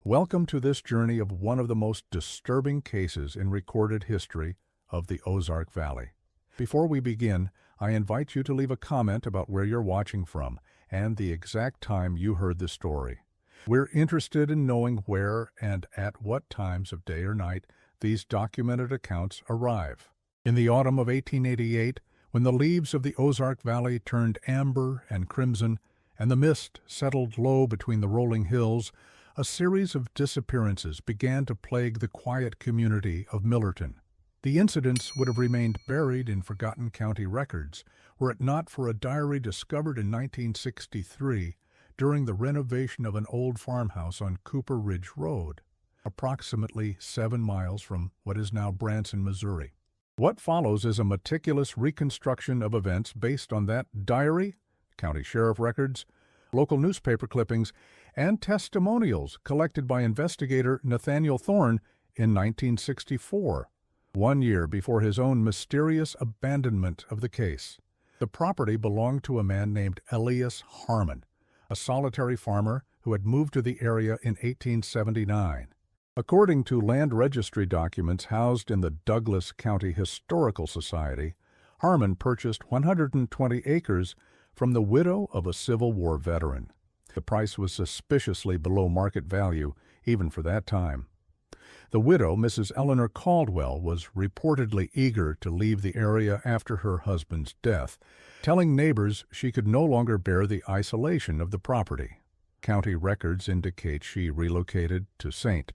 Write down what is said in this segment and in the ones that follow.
Welcome to this journey of one of the most disturbing cases in recorded history of the Ozark Valley. Before we begin, I invite you to leave a comment about where you're watching from and the exact time you heard the story. We're interested in knowing where and at what times of day or night these documented accounts arrive. In the autumn of 1888, when the leaves of the Ozark Valley turned amber and crimson and the mist settled low between the rolling hills, a series of disappearances began to plague the quiet community of Millerton. The incidents would have remained buried in forgotten county records were it not for a diary discovered in 1963 during the renovation of an old farmhouse on Cooper Ridge Road, approximately 7 miles from what is now Branson, Missouri. What follows is a meticulous reconstruction of events based on that diary, county sheriff records, local newspaper clippings, and testimonials collected by investigator Nathaniel Thorne in 1964, 1 year before his own mysterious abandonment of the case. The property belonged to a man named Elias Harmon, a solitary farmer who had moved to the area in 1879. According to land registry documents housed in the Douglas County Historical Society, Harmon purchased 120 acres from the widow of a Civil War veteran. The price was suspiciously below market value, even for that time. The widow, Mrs. Eleanor Caldwell, was reportedly eager to leave the area after her husband's death, telling neighbors she could no longer bear the isolation of the property. County records indicate she relocated to St.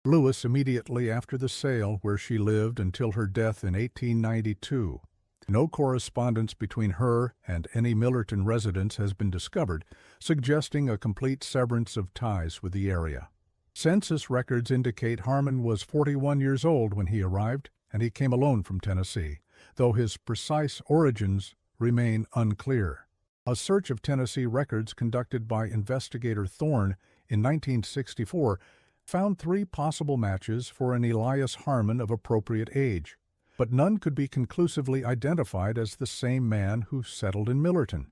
Louis immediately after the sale, where she lived until her death in 1892. No correspondence between her and any Millerton residents has been discovered, suggesting a complete severance of ties with the area. Census records indicate Harmon was 41 years old when he arrived, and he came alone from Tennessee, though his precise origins remain unclear. A search of Tennessee records conducted by investigator Thorne in 1964 found 3 possible matches for an Elias Harmon of appropriate age, but none could be conclusively identified as the same man who settled in Millerton.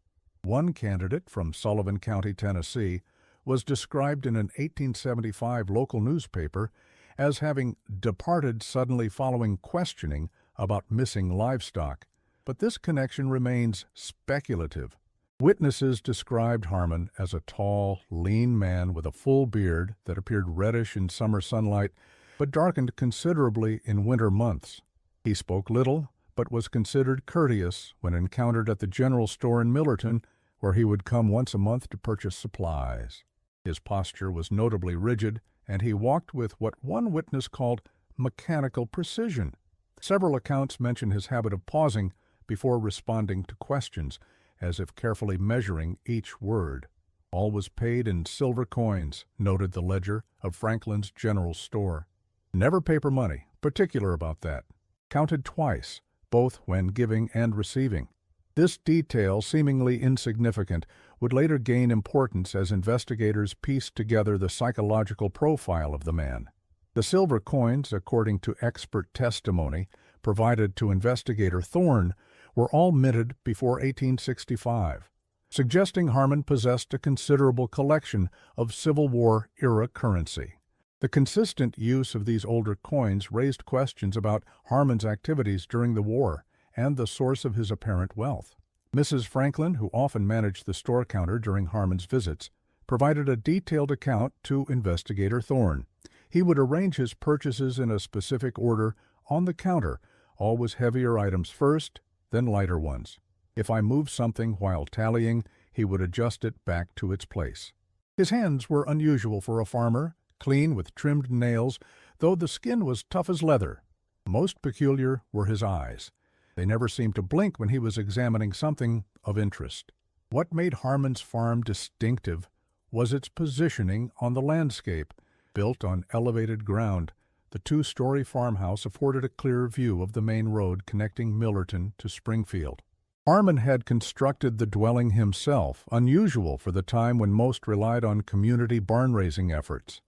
One candidate from Sullivan County, Tennessee, was described in an 1875 local newspaper as having departed suddenly following questioning about missing livestock, but this connection remains speculative. Witnesses described Harmon as a tall, lean man with a full beard that appeared reddish in summer sunlight but darkened considerably in winter months. He spoke little, but was considered courteous when encountered at the general store in Millerton, where he would come once a month to purchase supplies. His posture was notably rigid, and he walked with what one witness called mechanical precision. Several accounts mention his habit of pausing before responding to questions, as if carefully measuring each word. All was paid in silver coins, noted the ledger of Franklin's General Store. Never paper money, particular about that. Counted twice, both when giving and receiving. This detail, seemingly insignificant, would later gain importance as investigators pieced together the psychological profile of the man. The silver coins, according to expert testimony provided to investigator Thorne, were all minted before 1865, suggesting Harmon possessed a considerable collection of Civil War-era currency. The consistent use of these older coins raised questions about Harmon's activities during the war and the source of his apparent wealth. Mrs. Franklin, who often managed the store counter during Harmon's visits, provided a detailed account to investigator Thorne. He would arrange his purchases in a specific order on the counter, always heavier items first, then lighter ones. If I moved something while tallying, he would adjust it back to its place. His hands were unusual for a farmer, clean with trimmed nails, though the skin was tough as leather. Most peculiar were his eyes. They never seemed to blink when he was examining something of interest. What made Harmon's farm distinctive was its positioning on the landscape. Built on elevated ground, the 2-story farmhouse afforded a clear view of the main road connecting Millerton to Springfield. Harmon had constructed the dwelling himself, unusual for the time when most relied on community barn-raising efforts.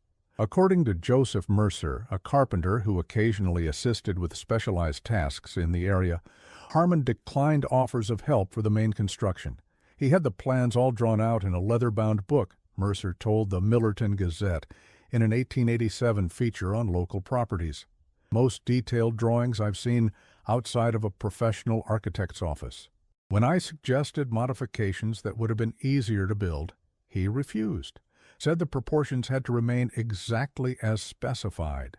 According to Joseph Mercer, a carpenter who occasionally assisted with specialized tasks in the area, Harmon declined offers of help for the main construction. He had the plans all drawn out in a leather-bound book, Mercer told the Millerton Gazette, in an 1887 feature on local properties. Most detailed drawings I've seen outside of a professional architect's office. When I suggested modifications that would have been easier to build, he refused, said the proportions had to remain exactly as specified.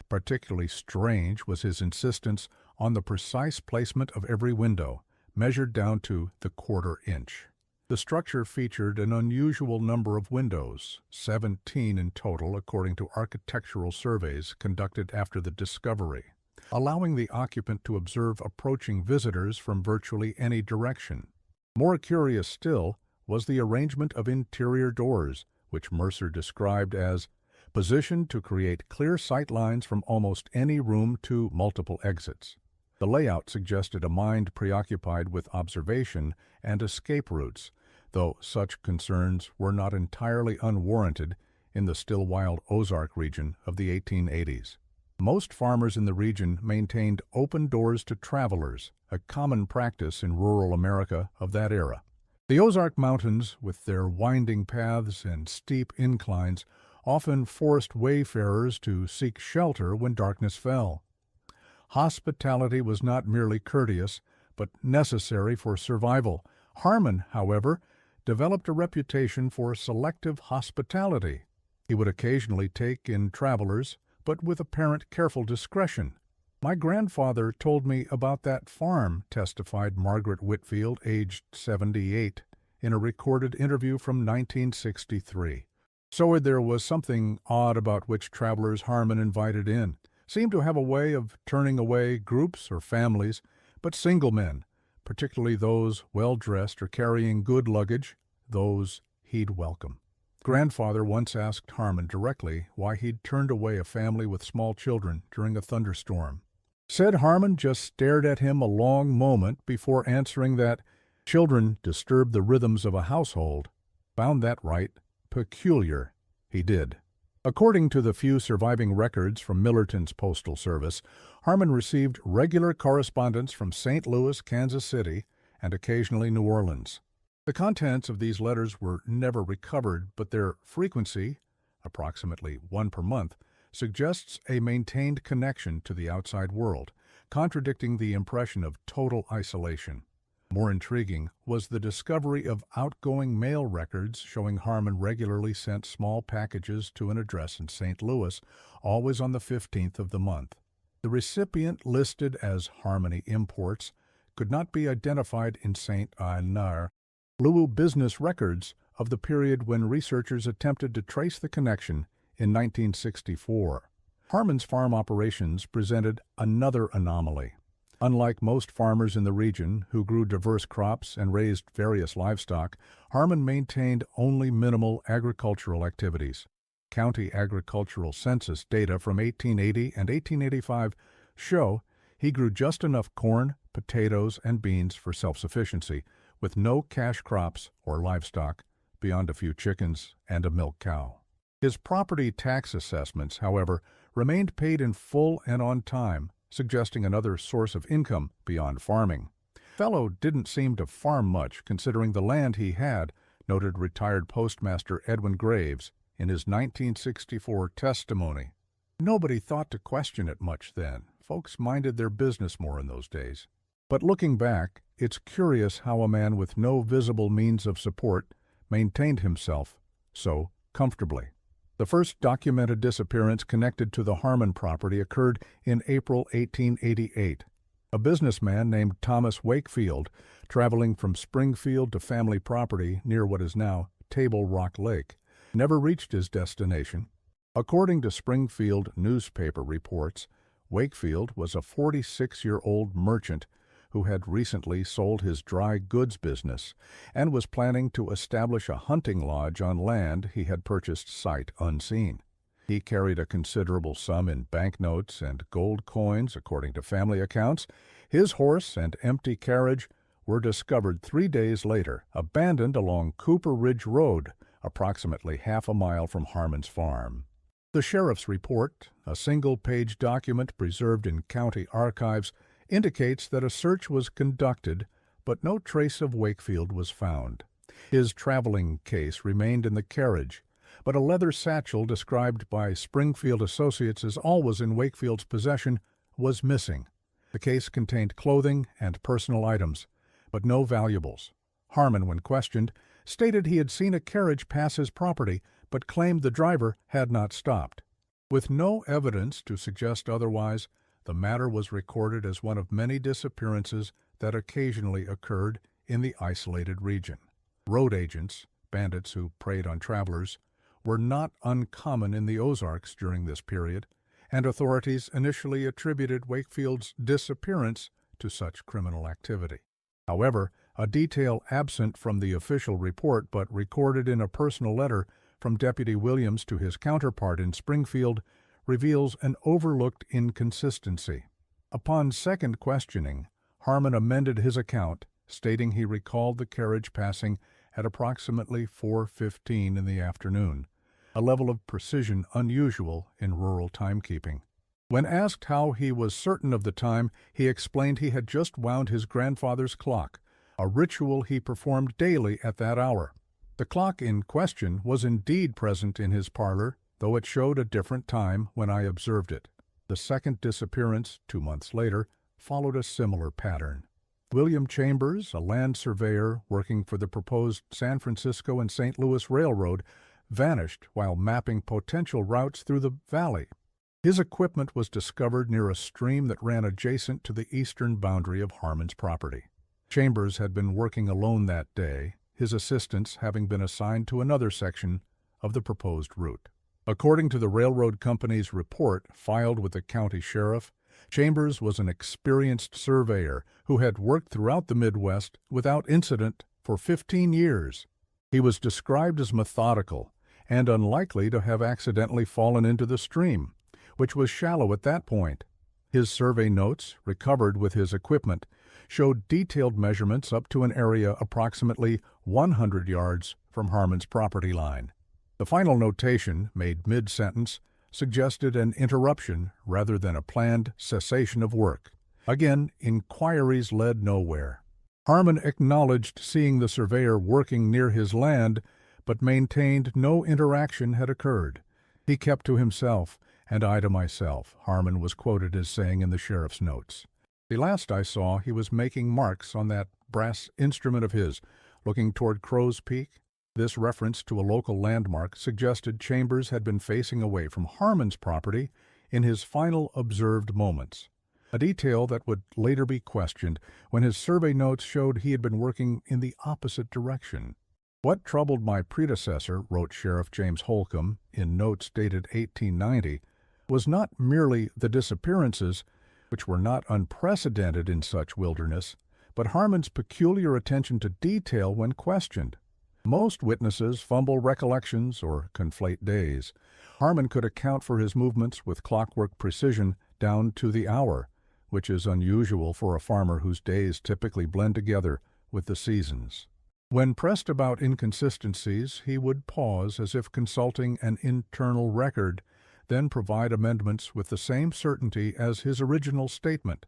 Particularly strange was his insistence on the precise placement of every window, measured down to the quarter-inch. The structure featured an unusual number of windows, 17 in total according to architectural surveys conducted after the discovery, allowing the occupant to observe approaching visitors from virtually any direction. More curious still was the arrangement of interior doors, which Mercer described as positioned to create clear sight lines from almost any room to multiple exits. The layout suggested a mind preoccupied with observation and escape routes, though such concerns were not entirely unwarranted in the still wild Ozark region of the 1880s. Most farmers in the region maintained open doors to travelers, a common practice in rural America of that era. The Ozark Mountains, with their winding paths and steep inclines, often forced wayfarers to seek shelter when darkness fell. Hospitality was not merely courteous, but necessary for survival. Harmon, however, developed a reputation for selective hospitality. He would occasionally take in travelers, but with apparent careful discretion. "My grandfather told me about that farm," testified Margaret Whitfield, aged 78, in a recorded interview from 1963. So there was something odd about which travelers Harmon invited in. Seemed to have a way of turning away groups or families, but single men, particularly those well-dressed or carrying good luggage, those he'd welcome. Grandfather once asked Harmon directly why he'd turned away a family with small children during a thunderstorm. Said Harmon just stared at him a long moment before answering that children disturb the rhythms of a household. Found that right. Peculiar. He did. According to the few surviving records from Millerton's postal service, Harmon received regular correspondence from St. Louis, Kansas City, and occasionally New Orleans. The contents of these letters were never recovered, but their frequency, approximately one per month, suggests a maintained connection to the outside world, contradicting the impression of total isolation. More intriguing was the discovery of outgoing mail records showing Harmon regularly sent small packages to an address in St. Louis, always on the 15th of the month. The recipient, listed as Harmony Imports, could not be identified in St. Louis business records of the period when researchers attempted to trace the connection in 1964. Harmon's farm operations presented another anomaly. Unlike most farmers in the region who grew diverse crops and raised various livestock, Harmon maintained only minimal agricultural activities. County agricultural census data from 1880 and 1885 show he grew just enough corn, potatoes, and beans for self-sufficiency, with no cash crops or livestock beyond a few chickens and a milk cow. His property tax assessments, however, remained paid in full and on time, suggesting another source of income beyond farming. Fellow didn't seem to farm much, considering the land he had, noted retired postmaster Edwin Graves in his 1964 testimony. Nobody thought to question it much then. Folks minded their business more in those days. But looking back, it's curious how a man with no visible means of support maintained himself so comfortably. The first documented disappearance connected to the Harmon property occurred in April 1888. A businessman named Thomas Wakefield, traveling from Springfield to family property near what is now Table Rock Lake, never reached his destination. According to Springfield newspaper reports, Wakefield was a 46-year-old merchant who had recently sold his dry goods business and was planning to establish a hunting lodge on land he had purchased sight unseen. He carried a considerable sum in banknotes and gold coins, according to family accounts. His horse and empty carriage were discovered 3 days later, abandoned along Cooper Ridge Road, approximately half a mile from Harmon's farm. The sheriff's report, a single-page document preserved in county archives, indicates that a search was conducted, but no trace of Wakefield was found. His traveling case remained in the carriage, but a leather satchel described by Springfield associates as always in Wakefield's possession was missing. The case contained clothing and personal items, but no valuables. Harmon, when questioned, stated he had seen a carriage pass his property, but claimed the driver had not stopped. With no evidence to suggest otherwise, the matter was recorded as one of many disappearances that occasionally occurred in the isolated region. Road agents, bandits who preyed on travelers, were not uncommon in the Ozarks during this period, and authorities initially attributed Wakefield's disappearance to such criminal activity. However, a detail absent from the official report but recorded in a personal letter from Deputy Williams to his counterpart in Springfield reveals an overlooked inconsistency. Upon second questioning, Harmon amended his account, stating he recalled the carriage passing at approximately 4:15 in the afternoon, a level of precision unusual in rural timekeeping. When asked how he was certain of the time, he explained he had just wound his grandfather's clock, a ritual he performed daily at that hour. The clock in question was indeed present in his parlor, though it showed a different time when I observed it. The second disappearance, 2 months later, followed a similar pattern. William Chambers, a land surveyor working for the proposed San Francisco and St. Louis Railroad, vanished while mapping potential routes through the valley. His equipment was discovered near a stream that ran adjacent to the eastern boundary of Harmon's property. Chambers had been working alone that day, his assistants having been assigned to another section of the proposed route. According to the railroad company's report filed with the county sheriff, Chambers was an experienced surveyor who had worked throughout the Midwest without incident for 15 years. He was described as methodical and unlikely to have accidentally fallen into the stream, which was shallow at that point. His survey notes, recovered with his equipment, showed detailed measurements up to an area approximately 100 yards from Harmon's property line. The final notation, made mid-sentence, suggested an interruption rather than a planned cessation of work. Again, inquiries led nowhere. Harmon acknowledged seeing the surveyor working near his land, but maintained no interaction had occurred. He kept to himself, and I to myself, Harmon was quoted as saying in the sheriff's notes. The last I saw, he was making marks on that brass instrument of his, looking toward Crow's Peak. This reference to a local landmark suggested Chambers had been facing away from Harmon's property in his final observed moments, a detail that would later be questioned when his survey notes showed he had been working in the opposite direction. What troubled my predecessor, wrote Sheriff James Holcomb in notes dated 1890, was not merely the disappearances, which were not unprecedented in such wilderness, but Harmon's peculiar attention to detail when questioned. Most witnesses fumble recollections or conflate days. Harmon could account for his movements with clockwork precision down to the hour, which is unusual for a farmer whose days typically blend together with the seasons. When pressed about inconsistencies, he would pause as if consulting an internal record, then provide amendments with the same certainty as his original statement.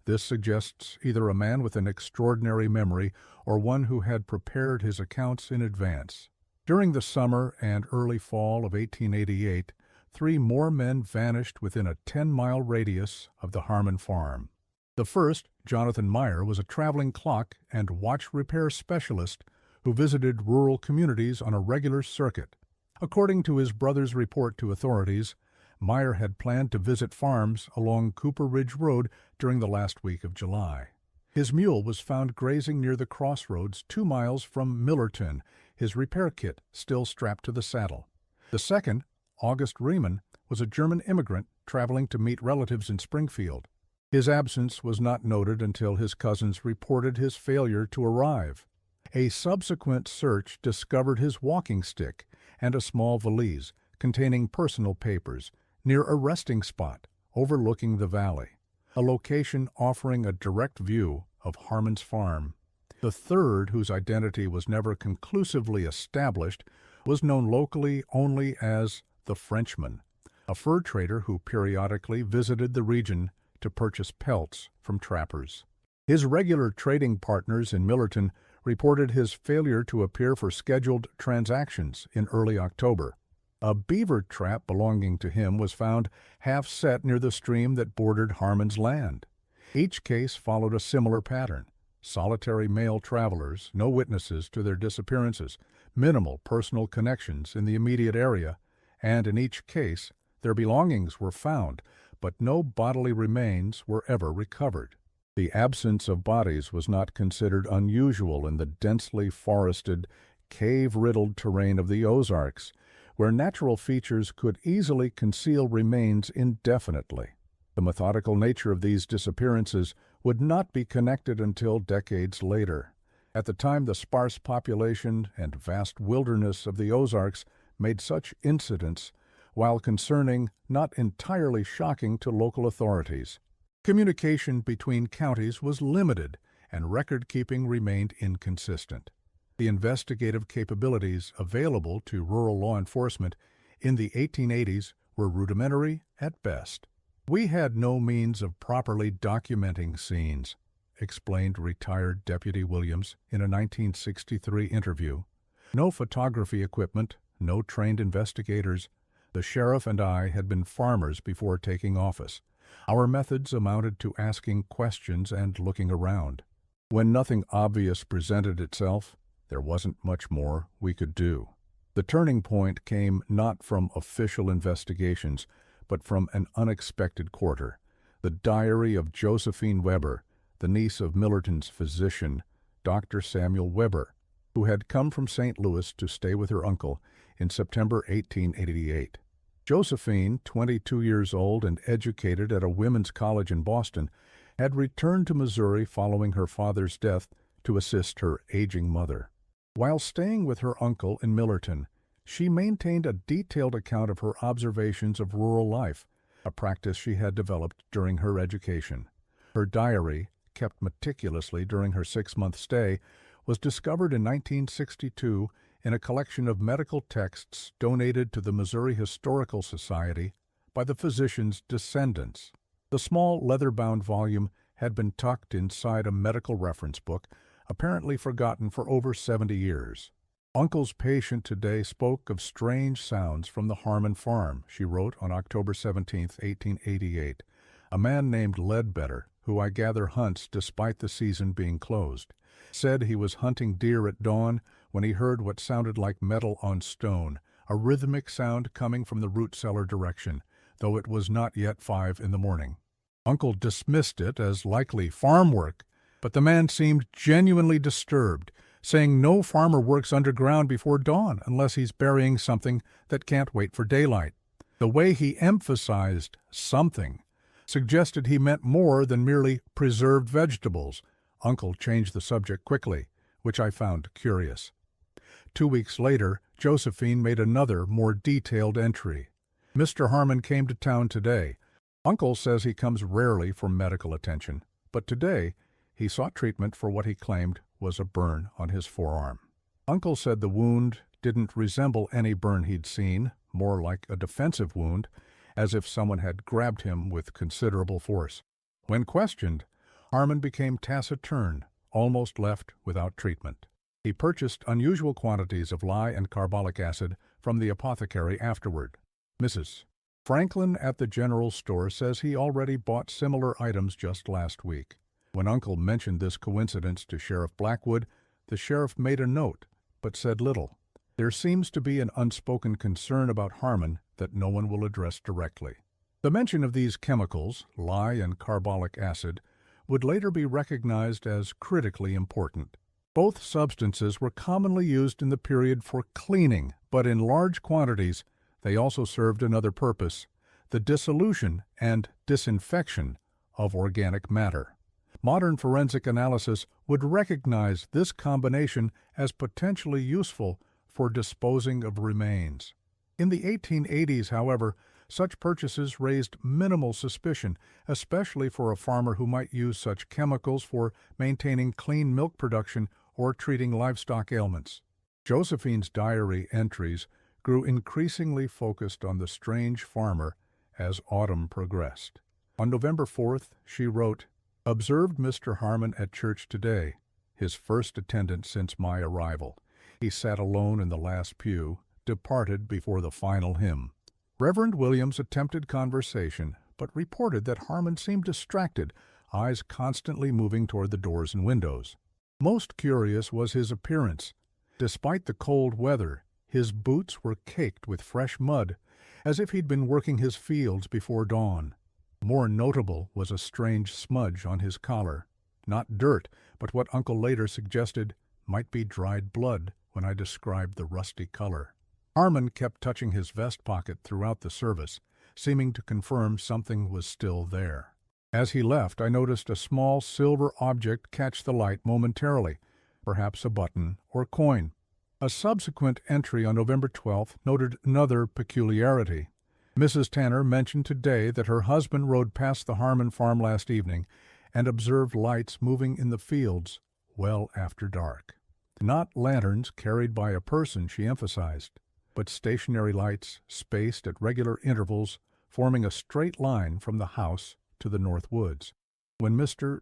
This suggests either a man with an extraordinary memory or one who had prepared his accounts in advance. During the summer and early fall of 1888, 3 more men vanished within a 10-mile radius of the Harmon farm. The first, Jonathan Meyer, was a traveling clock and watch repair specialist who visited rural communities on a regular circuit. According to his brother's report to authorities, Meyer had planned to visit farms along Cooper Ridge Road during the last week of July. His mule was found grazing near the crossroads 2 miles from Millerton, his repair kit still strapped to the saddle. The second, August Riemann, was a German immigrant traveling to meet relatives in Springfield. His absence was not noted until his cousins reported his failure to arrive. A subsequent search discovered his walking stick and a small valise containing personal papers near a resting spot overlooking the valley, a location offering a direct view of Harmon's farm. The third, whose identity was never conclusively established, was known locally only as the Frenchman, a fur trader who periodically visited the region to purchase pelts from trappers. His regular trading partners in Millerton reported his failure to appear for scheduled transactions in early October. A beaver trap belonging to him was found half set near the stream that bordered Harmon's land. Each case followed a similar pattern. Solitary male travelers, no witnesses to their disappearances, minimal personal connections in the immediate area, and in each case, their belongings were found, but no bodily remains were ever recovered. The absence of bodies was not considered unusual in the densely forested, cave-riddled terrain of the Ozarks, where natural features could easily conceal remains indefinitely. The methodical nature of these disappearances would not be connected until decades later. At the time, the sparse population and vast wilderness of the Ozarks made such incidents, while concerning, not entirely shocking to local authorities. Communication between counties was limited, and record-keeping remained inconsistent. The investigative capabilities available to rural law enforcement in the 1880s were rudimentary at best. "We had no means of properly documenting scenes," explained retired Deputy Williams in a 1963 interview. "No photography equipment, no trained investigators. The sheriff and I had been farmers before taking office. Our methods amounted to asking questions and looking around. When nothing obvious presented itself, there wasn't much more we could do." The turning point came not from official investigations, but from an unexpected quarter. The diary of Josephine Weber, the niece of Millerton's physician, Dr. Samuel Weber, who had come from St. Louis to stay with her uncle in September 1888. Josephine, 22 years old and educated at a women's college in Boston, had returned to Missouri following her father's death to assist her aging mother. While staying with her uncle in Millerton, she maintained a detailed account of her observations of rural life, a practice she had developed during her education. Her diary, kept meticulously during her 6-month stay, was discovered in 1962 in a collection of medical texts donated to the Missouri Historical Society by the physician's descendants. The small leather-bound volume had been tucked inside a medical reference book, apparently forgotten for over 70 years. "Uncle's patient today spoke of strange sounds from the Harmon farm," she wrote on October 17, 1888. "A man named Ledbetter, who I gather hunts despite the season being closed, said he was hunting deer at dawn when he heard what sounded like metal on stone, a rhythmic sound coming from the root cellar direction, though it was not yet 5 in the morning. Uncle dismissed it as likely farm work, but the man seemed genuinely disturbed, saying no farmer works underground before dawn unless he's burying something that can't wait for daylight. The way he emphasized something suggested he meant more than merely preserved vegetables. Uncle changed the subject quickly, which I found curious." 2 weeks later, Josephine made another, more detailed entry. "Mr. Harmon came to town today. Uncle says he comes rarely for medical attention, but today he sought treatment for what he claimed was a burn on his forearm. Uncle said the wound didn't resemble any burn he'd seen, more like a defensive wound, as if someone had grabbed him with considerable force. When questioned, Harmon became taciturn, almost left without treatment. He purchased unusual quantities of lye and carbolic acid from the apothecary afterward. Mrs. Franklin at the general store says he already bought similar items just last week. When Uncle mentioned this coincidence to Sheriff Blackwood, the sheriff made a note, but said little. There seems to be an unspoken concern about Harmon that no one will address directly. The mention of these chemicals, lye and carbolic acid, would later be recognized as critically important. Both substances were commonly used in the period for cleaning, but in large quantities they also served another purpose, the dissolution and disinfection of organic matter. Modern forensic analysis would recognize this combination as potentially useful for disposing of remains. In the 1880s, however, such purchases raised minimal suspicion, especially for a farmer who might use such chemicals for maintaining clean milk production or treating livestock ailments. Josephine's diary entries grew increasingly focused on the strange farmer as autumn progressed. On November 4th, she wrote, "Observed Mr. Harmon at church today, his first attendance since my arrival. He sat alone in the last pew, departed before the final hymn. Reverend Williams attempted conversation, but reported that Harmon seemed distracted, eyes constantly moving toward the doors and windows. Most curious was his appearance. Despite the cold weather, his boots were caked with fresh mud, as if he'd been working his fields before dawn. More notable was a strange smudge on his collar. Not dirt, but what Uncle later suggested might be dried blood when I described the rusty color. Harmon kept touching his vest pocket throughout the service, seeming to confirm something was still there. As he left, I noticed a small silver object catch the light momentarily, perhaps a button or coin. A subsequent entry on November 12th noted another peculiarity. Mrs. Tanner mentioned today that her husband rode past the Harmon farm last evening and observed lights moving in the fields well after dark. Not lanterns carried by a person, she emphasized, but stationary lights spaced at regular intervals, forming a straight line from the house to the north woods. When Mr.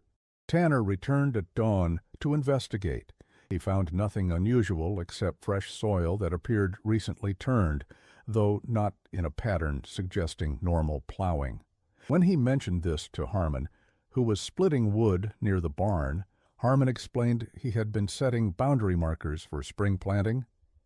Tanner returned at dawn to investigate, he found nothing unusual except fresh soil that appeared recently turned, though not in a pattern suggesting normal plowing. When he mentioned this to Harmon, who was splitting wood near the barn, Harmon explained he had been setting boundary markers for spring planting.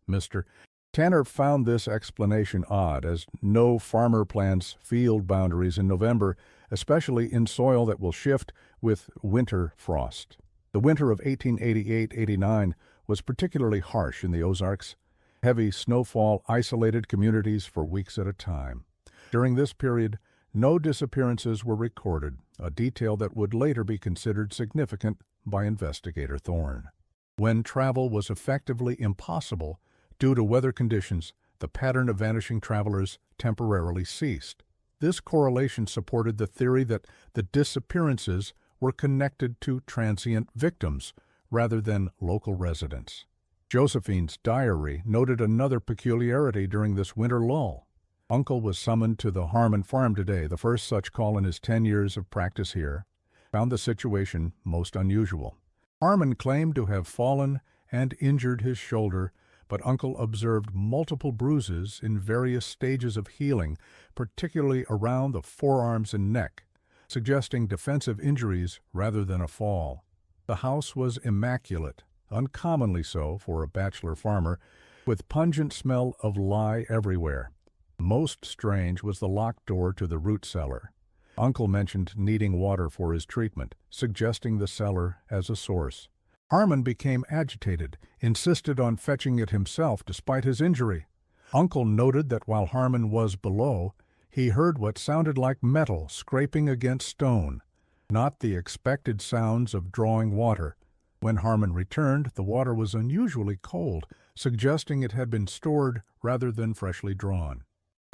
Mr. Tanner found this explanation odd, as no farmer plants field boundaries in November, especially in soil that will shift with winter frost. The winter of 1888-89 was particularly harsh in the Ozarks. Heavy snowfall isolated communities for weeks at a time. During this period, no disappearances were recorded, a detail that would later be considered significant by investigator Thorne. When travel was effectively impossible due to weather conditions, the pattern of vanishing travelers temporarily ceased. This correlation supported the theory that the disappearances were connected to transient victims rather than local residents. Josephine's diary noted another peculiarity during this winter lull. Uncle was summoned to the Harmon farm today, the first such call in his 10 years of practice here. Found the situation most unusual. Harmon claimed to have fallen and injured his shoulder, but Uncle observed multiple bruises in various stages of healing, particularly around the forearms and neck, suggesting defensive injuries rather than a fall. The house was immaculate, uncommonly so for a bachelor farmer, with pungent smell of lye everywhere. Most strange was the locked door to the root cellar. Uncle mentioned needing water for his treatment, suggesting the cellar as a source. Harmon became agitated, insisted on fetching it himself despite his injury. Uncle noted that while Harmon was below, he heard what sounded like metal scraping against stone, not the expected sounds of drawing water. When Harmon returned, the water was unusually cold, suggesting it had been stored rather than freshly drawn.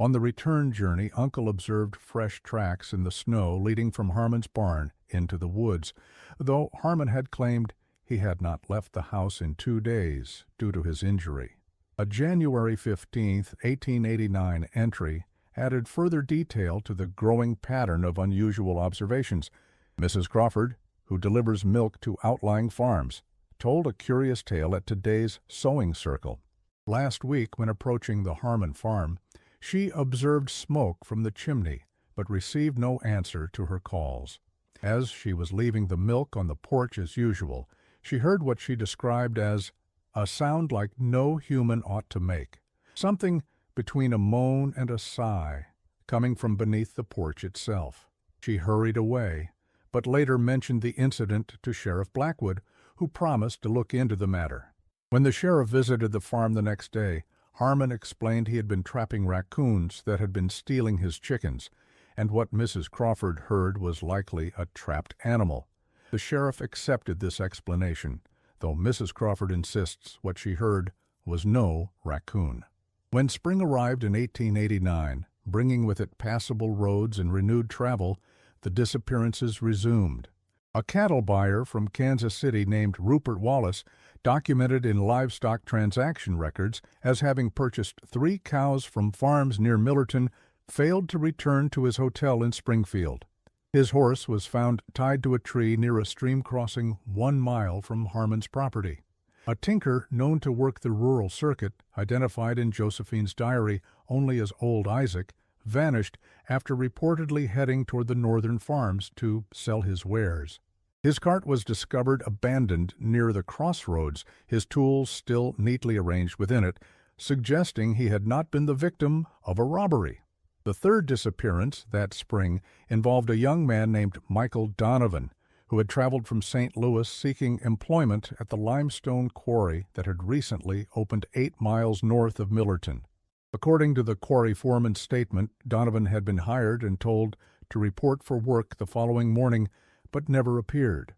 On the return journey, Uncle observed fresh tracks in the snow leading from Harmon's barn into the woods, though Harmon had claimed he had not left the house in 2 days due to his injury. A January 15, 1889 entry added further detail to the growing pattern of unusual observations. Mrs. Crawford, who delivers milk to outlying farms, told a curious tale at today's sewing circle. Last week, when approaching the Harmon farm, she observed smoke from the chimney, but received no answer to her calls. As she was leaving the milk on the porch as usual, she heard what she described as a sound like no human ought to make, something between a moan and a sigh, coming from beneath the porch itself. She hurried away, but later mentioned the incident to Sheriff Blackwood, who promised to look into the matter. When the sheriff visited the farm the next day, Harmon explained he had been trapping raccoons that had been stealing his chickens, and what Mrs. Crawford heard was likely a trapped animal. The sheriff accepted this explanation, though Mrs. Crawford insists what she heard was no raccoon. When spring arrived in 1889, bringing with it passable roads and renewed travel, the disappearances resumed. A cattle buyer from Kansas City named Rupert Wallace, documented in livestock transaction records as having purchased 3 cows from farms near Millerton, failed to return to his hotel in Springfield. His horse was found tied to a tree near a stream crossing 1 mile from Harmon's property. A tinker known to work the rural circuit, identified in Josephine's diary only as Old Isaac, vanished after reportedly heading toward the northern farms to sell his wares. His cart was discovered abandoned near the crossroads, his tools still neatly arranged within it, suggesting he had not been the victim of a robbery. The third disappearance that spring involved a young man named Michael Donovan, who had traveled from St. Louis seeking employment at the limestone quarry that had recently opened 8 miles north of Millerton. According to the quarry foreman's statement, Donovan had been hired and told to report for work the following morning, but never appeared.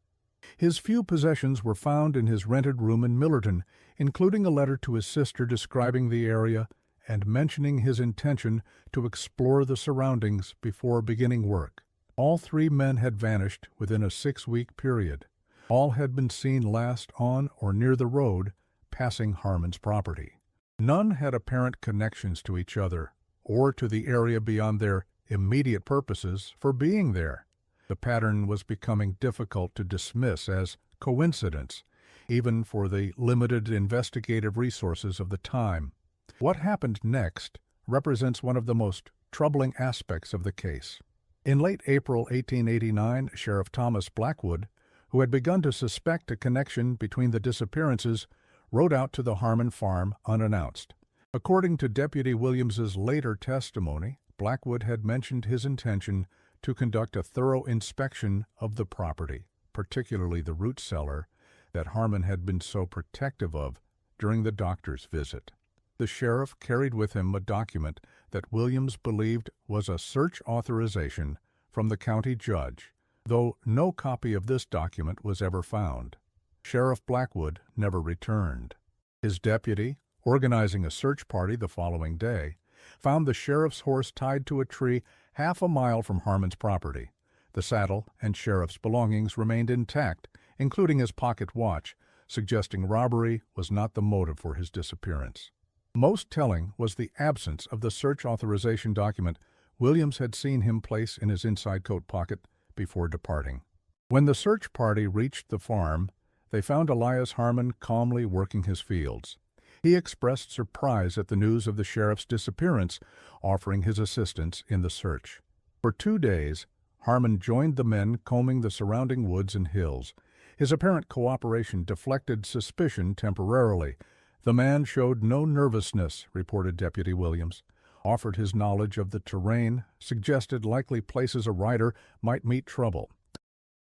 His few possessions were found in his rented room in Millerton, including a letter to his sister describing the area and mentioning his intention to explore the surroundings before beginning work. All 3 men had vanished within a 6-week period. All had been seen last on or near the road, passing Harmon's property. None had apparent connections to each other or to the area beyond their immediate purposes for being there. The pattern was becoming difficult to dismiss as coincidence, even for the limited investigative resources of the time. What happened next represents one of the most troubling aspects of the case. In late April 1889, Sheriff Thomas Blackwood, who had begun to suspect a connection between the disappearances, rode out to the Harmon farm unannounced. According to Deputy Williams's later testimony, Blackwood had mentioned his intention to conduct a thorough inspection of the property, particularly the root cellar that Harmon had been so protective of during the doctor's visit. The sheriff carried with him a document that Williams believed was a search authorization from the county judge, though no copy of this document was ever found. Sheriff Blackwood never returned. His deputy, organizing a search party the following day, found the sheriff's horse tied to a tree half a mile from Harmon's property. The saddle and sheriff's belongings remained intact, including his pocket watch, suggesting robbery was not the motive for his disappearance. Most telling was the absence of the search authorization document Williams had seen him place in his inside coat pocket before departing. When the search party reached the farm, they found Elias Harmon calmly working his fields. He expressed surprise at the news of the sheriff's disappearance, offering his assistance in the search. For 2 days, Harmon joined the men combing the surrounding woods and hills. His apparent cooperation deflected suspicion temporarily. The man showed no nervousness, reported Deputy Williams, offered his knowledge of the terrain, suggested likely places a rider might meet trouble.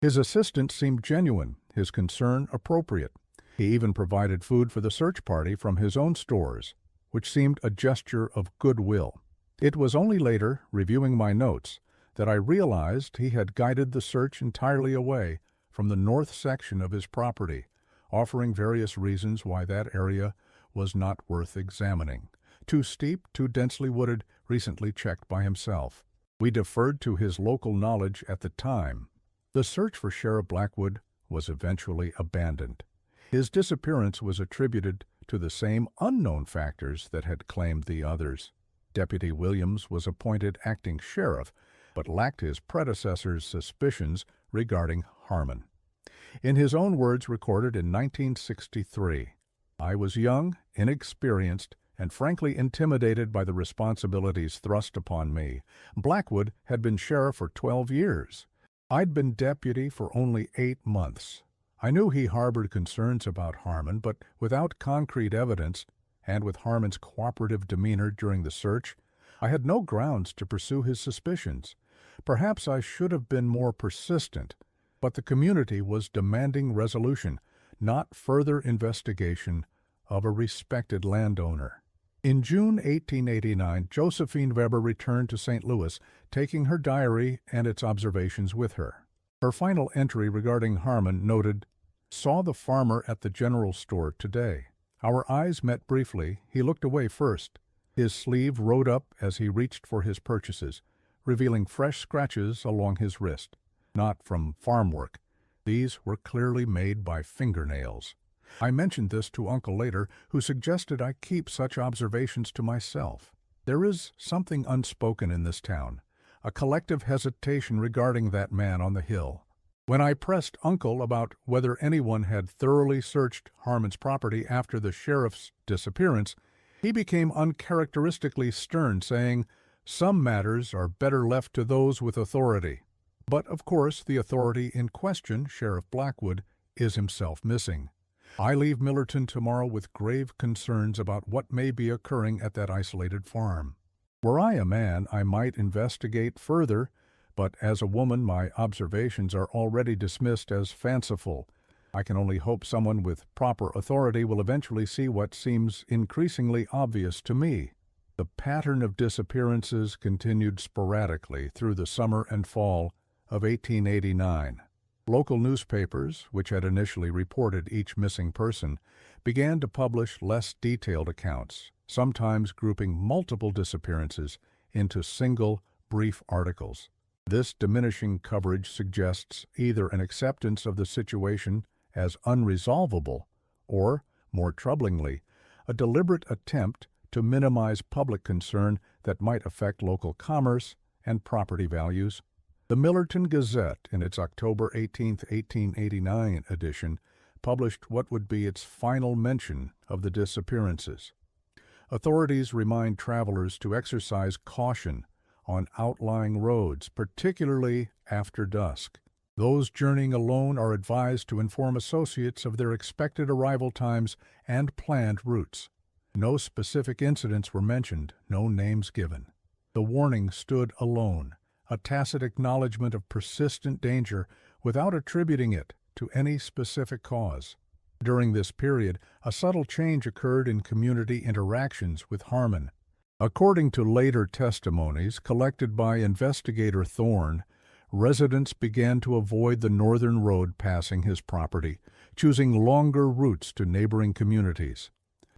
His assistance seemed genuine, his concern appropriate. He even provided food for the search party from his own stores, which seemed a gesture of goodwill. It was only later, reviewing my notes, that I realized he had guided the search entirely away from the north section of his property, offering various reasons why that area was not worth examining. Too steep, too densely wooded, recently checked by himself. We deferred to his local knowledge at the time. The search for Sheriff Blackwood was eventually abandoned. His disappearance was attributed to the same unknown factors that had claimed the others. Deputy Williams was appointed acting sheriff, but lacked his predecessor's suspicions regarding Harmon. In his own words recorded in 1963, "I was young, inexperienced, and frankly intimidated by the responsibilities thrust upon me. Blackwood had been sheriff for 12 years. I'd been deputy for only 8 months. I knew he harbored concerns about Harmon, but without concrete evidence, and with Harmon's cooperative demeanor during the search, I had no grounds to pursue his suspicions. Perhaps I should have been more persistent, but the community was demanding resolution, not further investigation of a respected landowner." In June 1889, Josephine Weber returned to St. Louis, taking her diary and its observations with her. Her final entry regarding Harmon noted, "Saw the farmer at the general store today. Our eyes met briefly. He looked away first. His sleeve rode up as he reached for his purchases, revealing fresh scratches along his wrist. Not from farm work. These were clearly made by fingernails." I mentioned this to Uncle later, who suggested I keep such observations to myself. There is something unspoken in this town, a collective hesitation regarding that man on the hill. When I pressed Uncle about whether anyone had thoroughly searched Harmon's property after the sheriff's disappearance, he became uncharacteristically stern, saying, "Some matters are better left to those with authority." But, of course, the authority in question, Sheriff Blackwood, is himself missing. I leave Millerton tomorrow with grave concerns about what may be occurring at that isolated farm. Were I a man, I might investigate further, but as a woman my observations are already dismissed as fanciful. I can only hope someone with proper authority will eventually see what seems increasingly obvious to me. The pattern of disappearances continued sporadically through the summer and fall of 1889. Local newspapers, which had initially reported each missing person, began to publish less detailed accounts, sometimes grouping multiple disappearances into single, brief articles. This diminishing coverage suggests either an acceptance of the situation as unresolvable or, more troublingly, a deliberate attempt to minimize public concern that might affect local commerce and property values. The Millerton Gazette, in its October 18, 1889 edition, published what would be its final mention of the disappearances. Authorities remind travelers to exercise caution on outlying roads, particularly after dusk. Those journeying alone are advised to inform associates of their expected arrival times and planned routes. No specific incidents were mentioned, no names given. The warning stood alone, a tacit acknowledgment of persistent danger without attributing it to any specific cause. During this period, a subtle change occurred in community interactions with Harmon. According to later testimonies collected by investigator Thorne, residents began to avoid the northern road passing his property, choosing longer routes to neighboring communities.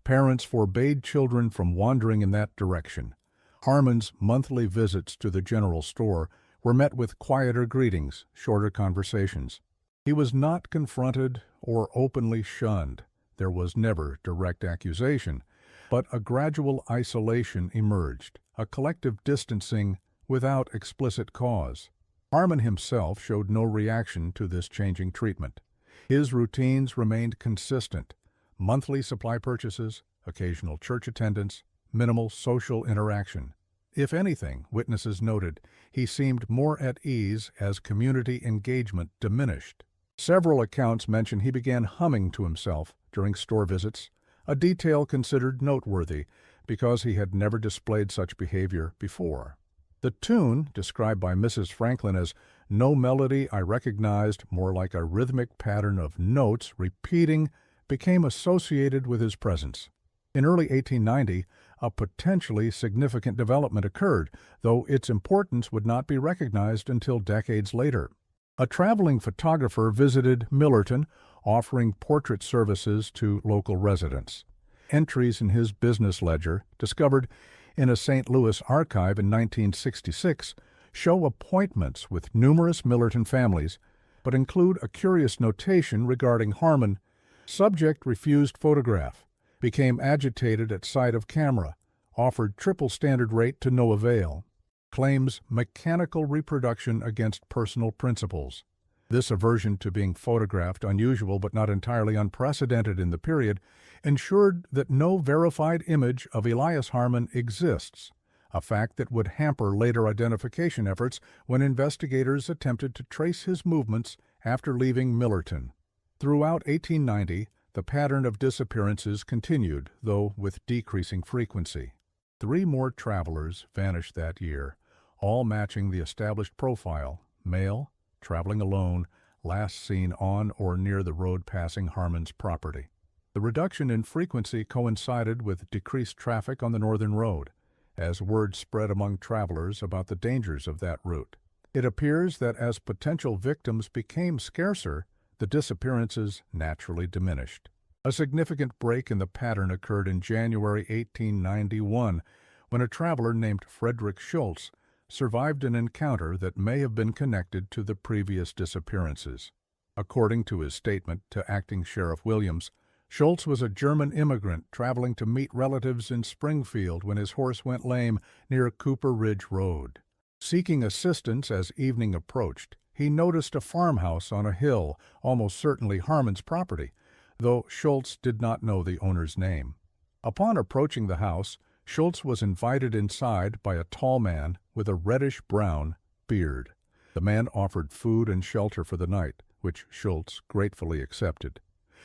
Parents forbade children from wandering in that direction. Harmon's monthly visits to the general store were met with quieter greetings, shorter conversations. He was not confronted or openly shunned. There was never direct accusation, but a gradual isolation emerged, a collective distancing without explicit cause. Harmon himself showed no reaction to this changing treatment. His routines remained consistent: monthly supply purchases, occasional church attendance, minimal social interaction. If anything, witnesses noted, he seemed more at ease as community engagement diminished. Several accounts mention he began humming to himself during store visits, a detail considered noteworthy because he had never displayed such behavior before. The tune, described by Mrs. Franklin as "no melody I recognized, more like a rhythmic pattern of notes repeating," became associated with his presence. In early 1890, a potentially significant development occurred, though its importance would not be recognized until decades later. A traveling photographer visited Millerton, offering portrait services to local residents. Entries in his business ledger, discovered in a St. Louis archive in 1966, show appointments with numerous Millerton families, but include a curious notation regarding Harmon. Subject refused photograph, became agitated at sight of camera, offered triple standard rate to no avail, claims mechanical reproduction against personal principles. This aversion to being photographed, unusual but not entirely unprecedented in the period, ensured that no verified image of Elias Harmon exists, a fact that would hamper later identification efforts when investigators attempted to trace his movements after leaving Millerton. Throughout 1890, the pattern of disappearances continued, though with decreasing frequency. 3 more travelers vanished that year, all matching the established profile: male, traveling alone, last seen on or near the road passing Harmon's property. The reduction in frequency coincided with decreased traffic on the northern road, as word spread among travelers about the dangers of that route. It appears that as potential victims became scarcer, the disappearances naturally diminished. A significant break in the pattern occurred in January 1891, when a traveler named Frederick Schultz survived an encounter that may have been connected to the previous disappearances. According to his statement to Acting Sheriff Williams, Schultz was a German immigrant traveling to meet relatives in Springfield when his horse went lame near Cooper Ridge Road. Seeking assistance as evening approached, he noticed a farmhouse on a hill, almost certainly Harmon's property, though Schultz did not know the owner's name. Upon approaching the house, Schultz was invited inside by a tall man with a reddish-brown beard. The man offered food and shelter for the night, which Schultz gratefully accepted.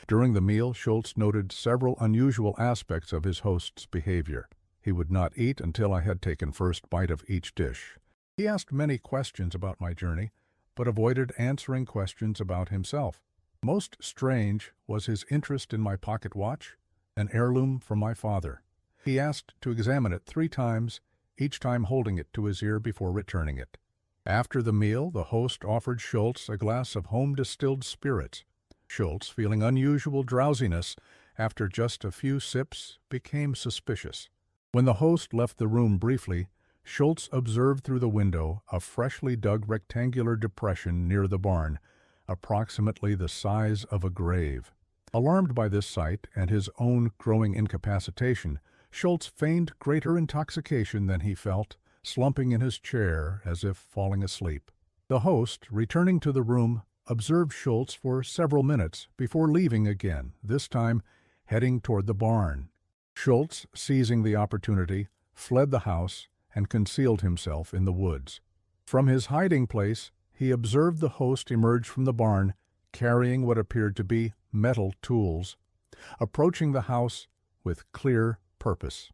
During the meal, Schultz noted several unusual aspects of his host's behavior. He would not eat until I had taken first bite of each dish. He asked many questions about my journey, but avoided answering questions about himself. Most strange was his interest in my pocket watch, an heirloom from my father. He asked to examine it 3 times, each time holding it to his ear before returning it. After the meal, the host offered Schultz a glass of home-distilled spirits. Schultz, feeling unusual drowsiness after just a few sips, became suspicious. When the host left the room briefly, Schultz observed through the window a freshly dug rectangular depression near the barn, approximately the size of a grave. Alarmed by this sight and his own growing incapacitation, Schultz feigned greater intoxication than he felt, slumping in his chair as if falling asleep. The host, returning to the room, observed Schultz for several minutes before leaving again, this time heading toward the barn. Schultz, seizing the opportunity, fled the house and concealed himself in the woods. From his hiding place, he observed the host emerge from the barn, carrying what appeared to be metal tools, approaching the house with clear purpose.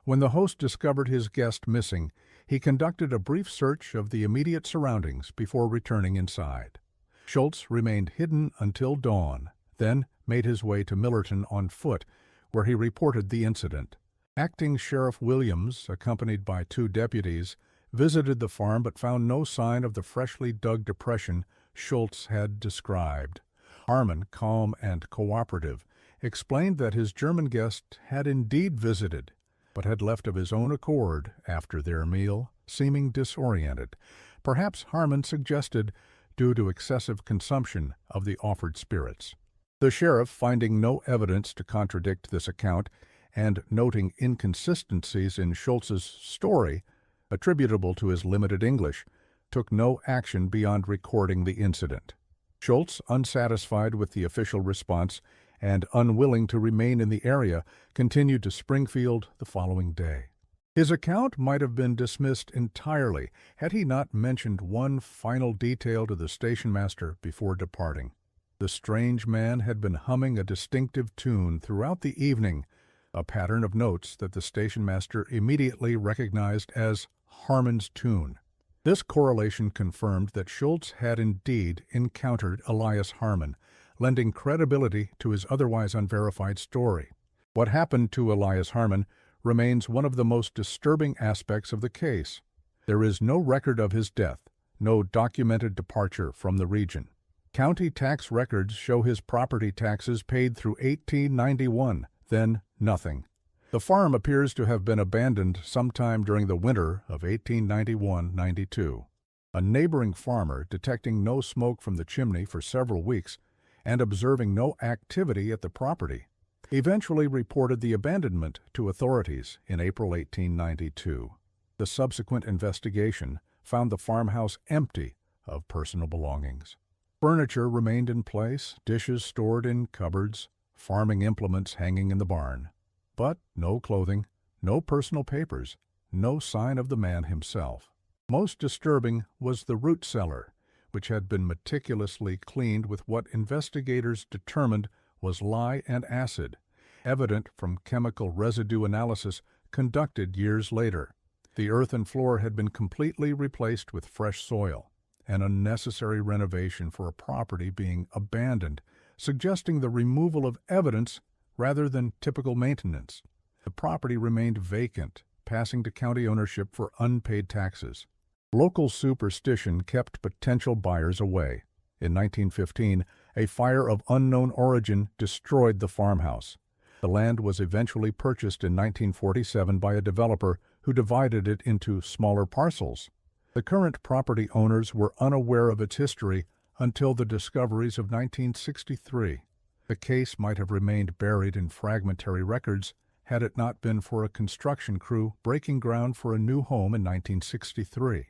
When the host discovered his guest missing, he conducted a brief search of the immediate surroundings before returning inside. Schultz remained hidden until dawn, then made his way to Millerton on foot, where he reported the incident. Acting Sheriff Williams, accompanied by 2 deputies, visited the farm but found no sign of the freshly dug depression Schultz had described. Harmon, calm and cooperative, explained that his German guest had indeed visited, but had left of his own accord after their meal, seeming disoriented. Perhaps, Harmon suggested, due to excessive consumption of the offered spirits. The sheriff, finding no evidence to contradict this account and noting inconsistencies in Schultz's story, attributable to his limited English, took no action beyond recording the incident. Schultz, unsatisfied with the official response and unwilling to remain in the area, continued to Springfield the following day. His account might have been dismissed entirely had he not mentioned one final detail to the stationmaster before departing. The strange man had been humming a distinctive tune throughout the evening, a pattern of notes that the stationmaster immediately recognized as Harmon's tune. This correlation confirmed that Schultz had indeed encountered Elias Harmon, lending credibility to his otherwise unverified story. What happened to Elias Harmon remains one of the most disturbing aspects of the case. There is no record of his death, no documented departure from the region. County tax records show his property taxes paid through 1891, then nothing. The farm appears to have been abandoned sometime during the winter of 1891-92. A neighboring farmer, detecting no smoke from the chimney for several weeks and observing no activity at the property, eventually reported the abandonment to authorities in April 1892. The subsequent investigation found the farmhouse empty of personal belongings. Furniture remained in place, dishes stored in cupboards, farming implements hanging in the barn. But no clothing, no personal papers, no sign of the man himself. Most disturbing was the root cellar, which had been meticulously cleaned with what investigators determined was lye and acid, evident from chemical residue analysis conducted years later. The earthen floor had been completely replaced with fresh soil, an unnecessary renovation for a property being abandoned, suggesting the removal of evidence rather than typical maintenance. The property remained vacant, passing to county ownership for unpaid taxes. Local superstition kept potential buyers away. In 1915, a fire of unknown origin destroyed the farmhouse. The land was eventually purchased in 1947 by a developer who divided it into smaller parcels. The current property owners were unaware of its history until the discoveries of 1963. The case might have remained buried in fragmentary records had it not been for a construction crew breaking ground for a new home in 1963.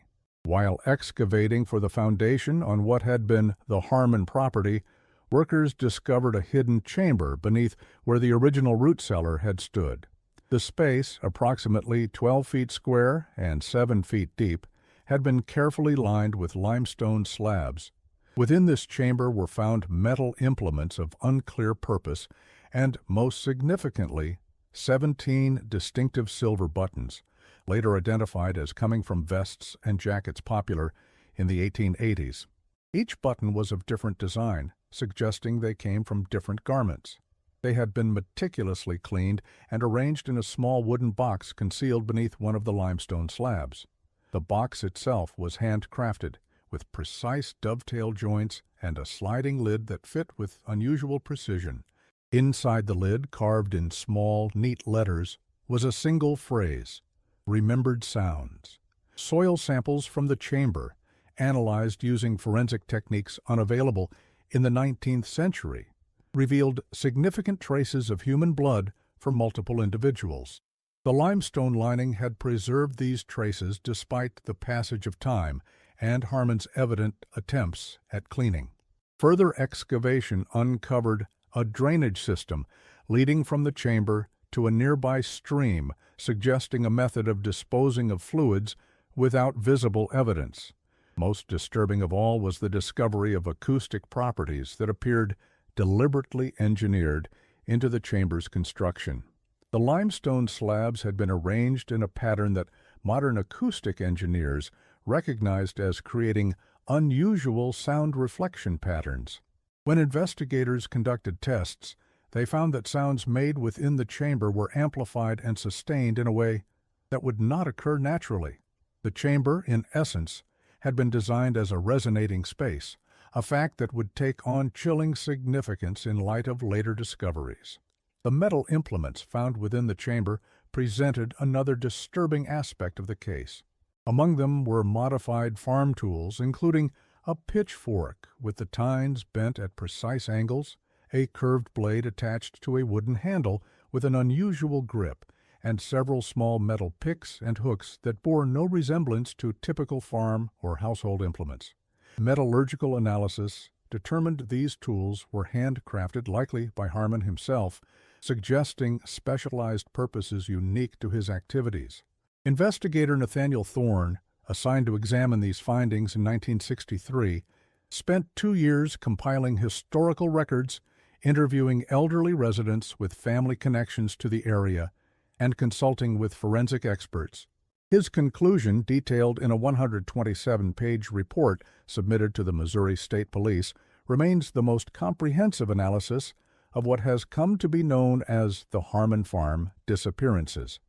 While excavating for the foundation on what had been the Harmon property, workers discovered a hidden chamber beneath where the original root cellar had stood. The space, approximately 12 feet square and 7 feet deep, had been carefully lined with limestone slabs. Within this chamber were found metal implements of unclear purpose and, most significantly, 17 distinctive silver buttons, later identified as coming from vests and jackets popular in the 1880s. Each button was of different design, suggesting they came from different garments. They had been meticulously cleaned and arranged in a small wooden box concealed beneath one of the limestone slabs. The box itself was handcrafted, with precise dovetail joints and a sliding lid that fit with unusual precision. Inside the lid, carved in small, neat letters, was a single phrase: "Remembered sounds." Soil samples from the chamber, analyzed using forensic techniques unavailable in the 19th century, revealed significant traces of human blood for multiple individuals. The limestone lining had preserved these traces despite the passage of time and Harmon's evident attempts at cleaning. Further excavation uncovered a drainage system leading from the chamber to a nearby stream, suggesting a method of disposing of fluids without visible evidence. Most disturbing of all was the discovery of acoustic properties that appeared deliberately engineered into the chamber's construction. The limestone slabs had been arranged in a pattern that modern acoustic engineers recognized as creating unusual sound reflection patterns. When investigators conducted tests, they found that sounds made within the chamber were amplified and sustained in a way that would not occur naturally. The chamber, in essence, had been designed as a resonating space, a fact that would take on chilling significance in light of later discoveries. The metal implements found within the chamber presented another disturbing aspect of the case. Among them were modified farm tools, including a pitchfork with the tines bent at precise angles, a curved blade attached to a wooden handle with an unusual grip, and several small metal picks and hooks that bore no resemblance to typical farm or household implements. Metallurgical analysis determined these tools were handcrafted, likely by Harmon himself, suggesting specialized purposes unique to his activities. Investigator Nathaniel Thorne, assigned to examine these findings in 1963, spent 2 years compiling historical records, interviewing elderly residents with family connections to the area, and consulting with forensic experts. His conclusion, detailed in a 127-page report submitted to the Missouri State Police, remains the most comprehensive analysis of what has come to be known as the Harmon Farm disappearances.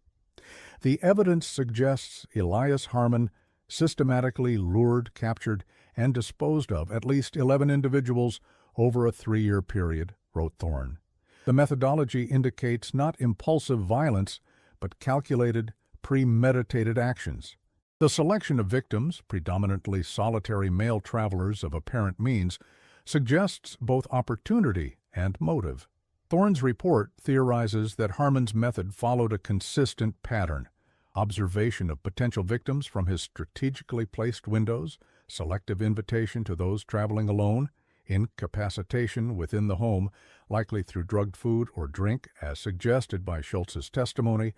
The evidence suggests Elias Harmon systematically lured, captured, and disposed of at least 11 individuals over a 3-year period, wrote Thorne. The methodology indicates not impulsive violence, but calculated, premeditated actions. The selection of victims, predominantly solitary male travelers of apparent means, suggests both opportunity and motive. Thorne's report theorizes that Harmon's method followed a consistent pattern: observation of potential victims from his strategically placed windows, selective invitation to those traveling alone, incapacitation within the home, likely through drugged food or drink, as suggested by Schultz's testimony,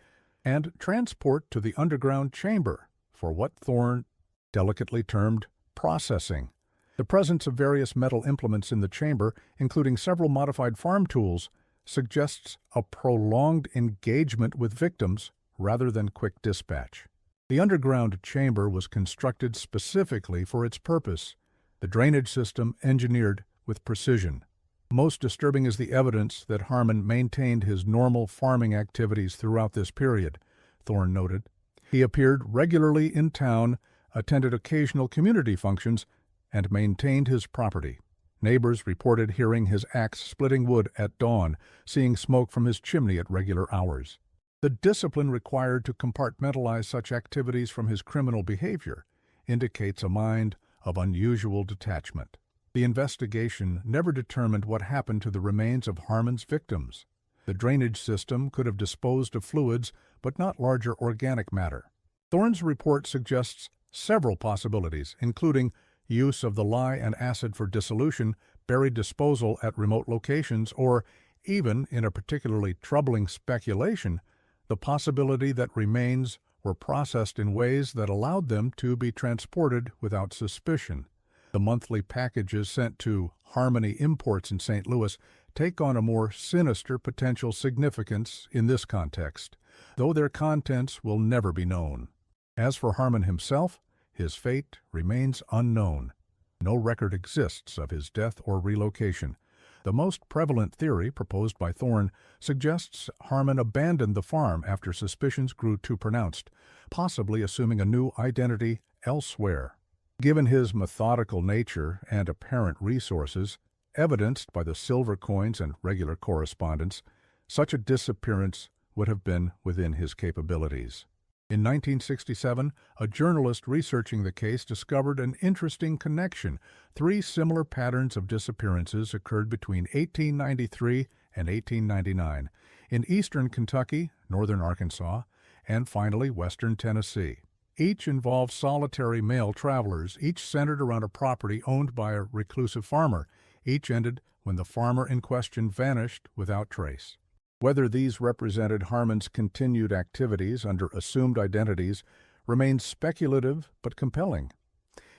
and transport to the underground chamber for what Thorne delicately termed processing. The presence of various metal implements in the chamber, including several modified farm tools, suggests a prolonged engagement with victims rather than quick dispatch. The underground chamber was constructed specifically for its purpose, the drainage system engineered with precision. Most disturbing is the evidence that Harmon maintained his normal farming activities throughout this period, Thorne noted. He appeared regularly in town, attended occasional community functions, and maintained his property. Neighbors reported hearing his axe splitting wood at dawn, seeing smoke from his chimney at regular hours. The discipline required to compartmentalize such activities from his criminal behavior indicates a mind of unusual detachment. The investigation never determined what happened to the remains of Harmon's victims. The drainage system could have disposed of fluids, but not larger organic matter. Thorne's report suggests several possibilities, including use of the lye and acid for dissolution, buried disposal at remote locations, or even, in a particularly troubling speculation, the possibility that remains were processed in ways that allowed them to be transported without suspicion. The monthly packages sent to Harmony Imports in St. Louis take on a more sinister potential significance in this context, though their contents will never be known. As for Harmon himself, his fate remains unknown. No record exists of his death or relocation. The most prevalent theory, proposed by Thorne, suggests Harmon abandoned the farm after suspicions grew too pronounced, possibly assuming a new identity elsewhere. Given his methodical nature and apparent resources, evidenced by the silver coins and regular correspondence, such a disappearance would have been within his capabilities. In 1967, a journalist researching the case discovered an interesting connection. 3 similar patterns of disappearances occurred between 1893 and 1899 in eastern Kentucky, northern Arkansas, and finally western Tennessee. Each involved solitary male travelers, each centered around a property owned by a reclusive farmer. Each ended when the farmer in question vanished without trace. Whether these represented Harmon's continued activities under assumed identities remains speculative but compelling.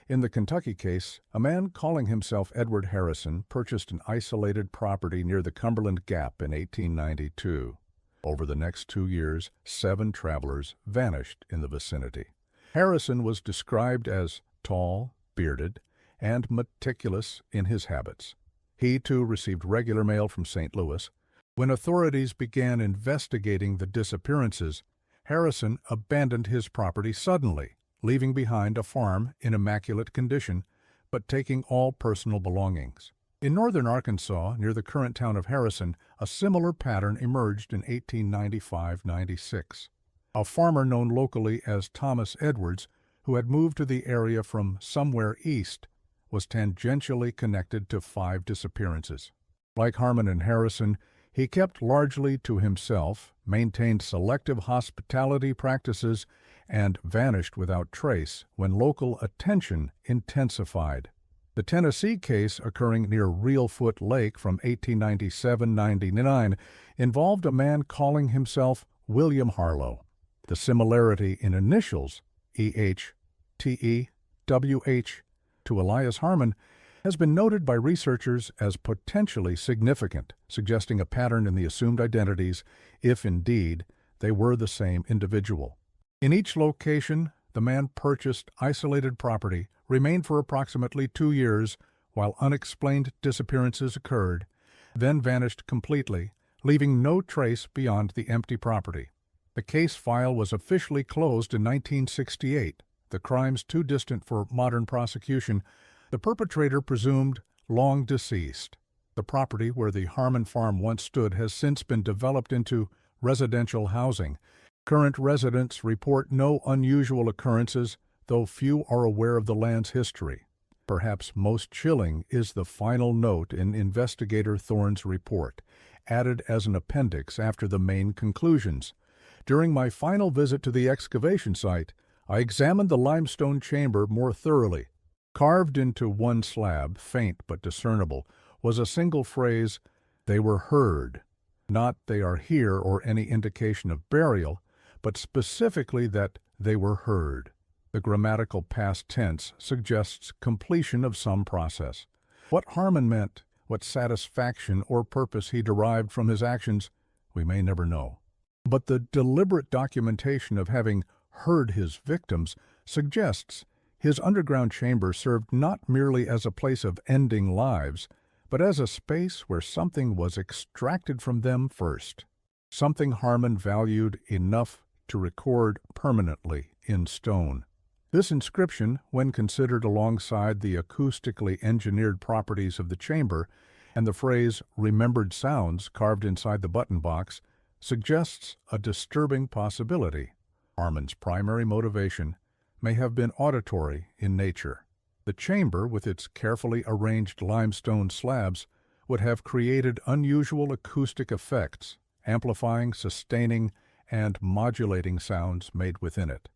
In the Kentucky case, a man calling himself Edward Harrison purchased an isolated property near the Cumberland Gap in 1892. Over the next 2 years, 7 travelers vanished in the vicinity. Harrison was described as tall, bearded, and meticulous in his habits. He, too, received regular mail from St. Louis. When authorities began investigating the disappearances, Harrison abandoned his property suddenly, leaving behind a farm in immaculate condition, but taking all personal belongings. In northern Arkansas, near the current town of Harrison, a similar pattern emerged in 1895-96. A farmer known locally as Thomas Edwards, who had moved to the area from somewhere east, was tangentially connected to 5 disappearances. Like Harmon and Harrison, he kept largely to himself, maintained selective hospitality practices, and vanished without trace when local attention intensified. The Tennessee case, occurring near Reelfoot Lake from 1897-99, involved a man calling himself William Harlow. The similarity in initials, E.H., T.E., W.H., to Elias Harmon, has been noted by researchers as potentially significant, suggesting a pattern in the assumed identities, if indeed they were the same individual. In each location, the man purchased isolated property, remained for approximately 2 years while unexplained disappearances occurred, then vanished completely, leaving no trace beyond the empty property. The case file was officially closed in 1968, the crimes too distant for modern prosecution. The perpetrator presumed long deceased. The property where the Harmon farm once stood has since been developed into residential housing. Current residents report no unusual occurrences, though few are aware of the land's history. Perhaps most chilling is the final note in investigator Thorne's report, added as an appendix after the main conclusions. During my final visit to the excavation site, I examined the limestone chamber more thoroughly. Carved into one slab, faint but discernible, was a single phrase, "They were heard." Not "they are here" or any indication of burial, but specifically that they were heard. The grammatical past tense suggests completion of some process. What Harmon meant, what satisfaction or purpose he derived from his actions, we may never know. But the deliberate documentation of having heard his victims suggests his underground chamber served not merely as a place of ending lives, but as a space where something was extracted from them first, something Harmon valued enough to record permanently in stone. This inscription, when considered alongside the acoustically engineered properties of the chamber and the phrase "remembered sounds" carved inside the button box, suggests a disturbing possibility. Harmon's primary motivation may have been auditory in nature. The chamber, with its carefully arranged limestone slabs, would have created unusual acoustic effects, amplifying, sustaining, and modulating sounds made within it.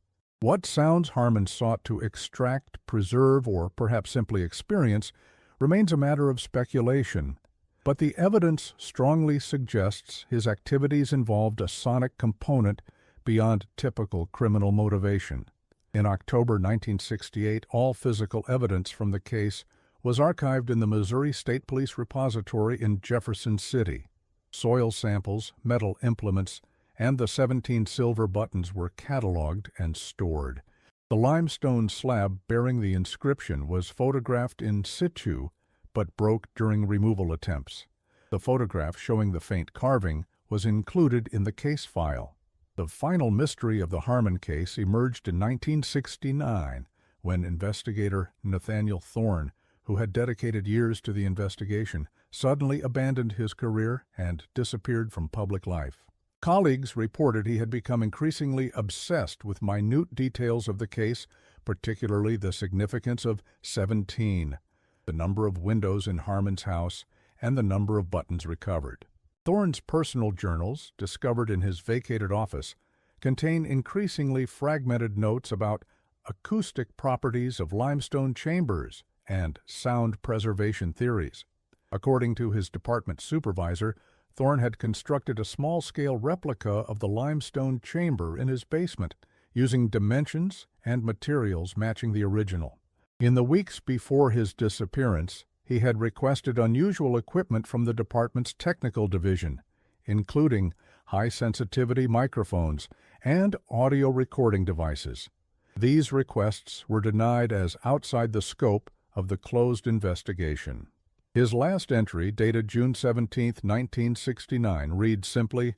What sounds Harmon sought to extract, preserve, or perhaps simply experience remains a matter of speculation, but the evidence strongly suggests his activities involved a sonic component beyond typical criminal motivation. In October 1968, all physical evidence from the case was archived in the Missouri State Police Repository in Jefferson City. Soil samples, metal implements, and the 17 silver buttons were cataloged and stored. The limestone slab bearing the inscription was photographed in situ, but broke during removal attempts. The photograph showing the faint carving was included in the case file. The final mystery of the Harmon case emerged in 1969 when investigator Nathaniel Thorne, who had dedicated years to the investigation, suddenly abandoned his career and disappeared from public life. Colleagues reported he had become increasingly obsessed with minute details of the case, particularly the significance of 17, the number of windows in Harmon's house, and the number of buttons recovered. Thorne's personal journals, discovered in his vacated office, contain increasingly fragmented notes about acoustic properties of limestone chambers and sound preservation theories. According to his department supervisor, Thorne had constructed a small-scale replica of the limestone chamber in his basement, using dimensions and materials matching the original. In the weeks before his disappearance, he had requested unusual equipment from the department's technical division, including high-sensitivity microphones and audio recording devices. These requests were denied as outside the scope of the closed investigation. His last entry, dated June 17, 1969, reads simply,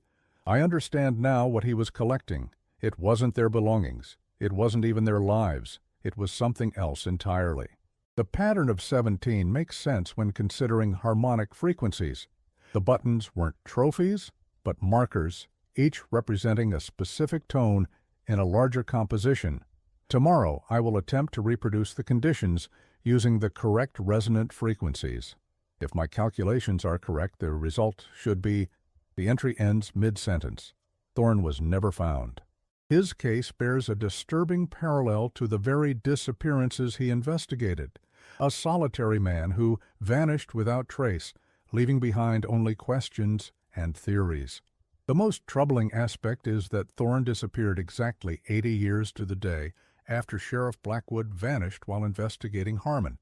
"I understand now what he was collecting. It wasn't their belongings. It wasn't even their lives. It was something else entirely." The pattern of 17 makes sense when considering harmonic frequencies. The buttons weren't trophies, but markers, each representing a specific tone in a larger composition. Tomorrow, I will attempt to reproduce the conditions using the correct resonant frequencies. If my calculations are correct, the result should be, the entry ends mid-sentence. Thorne was never found. His case bears a disturbing parallel to the very disappearances he investigated. A solitary man who vanished without trace, leaving behind only questions and theories. The most troubling aspect is that Thorne disappeared exactly 80 years to the day after Sheriff Blackwood vanished while investigating Harmon.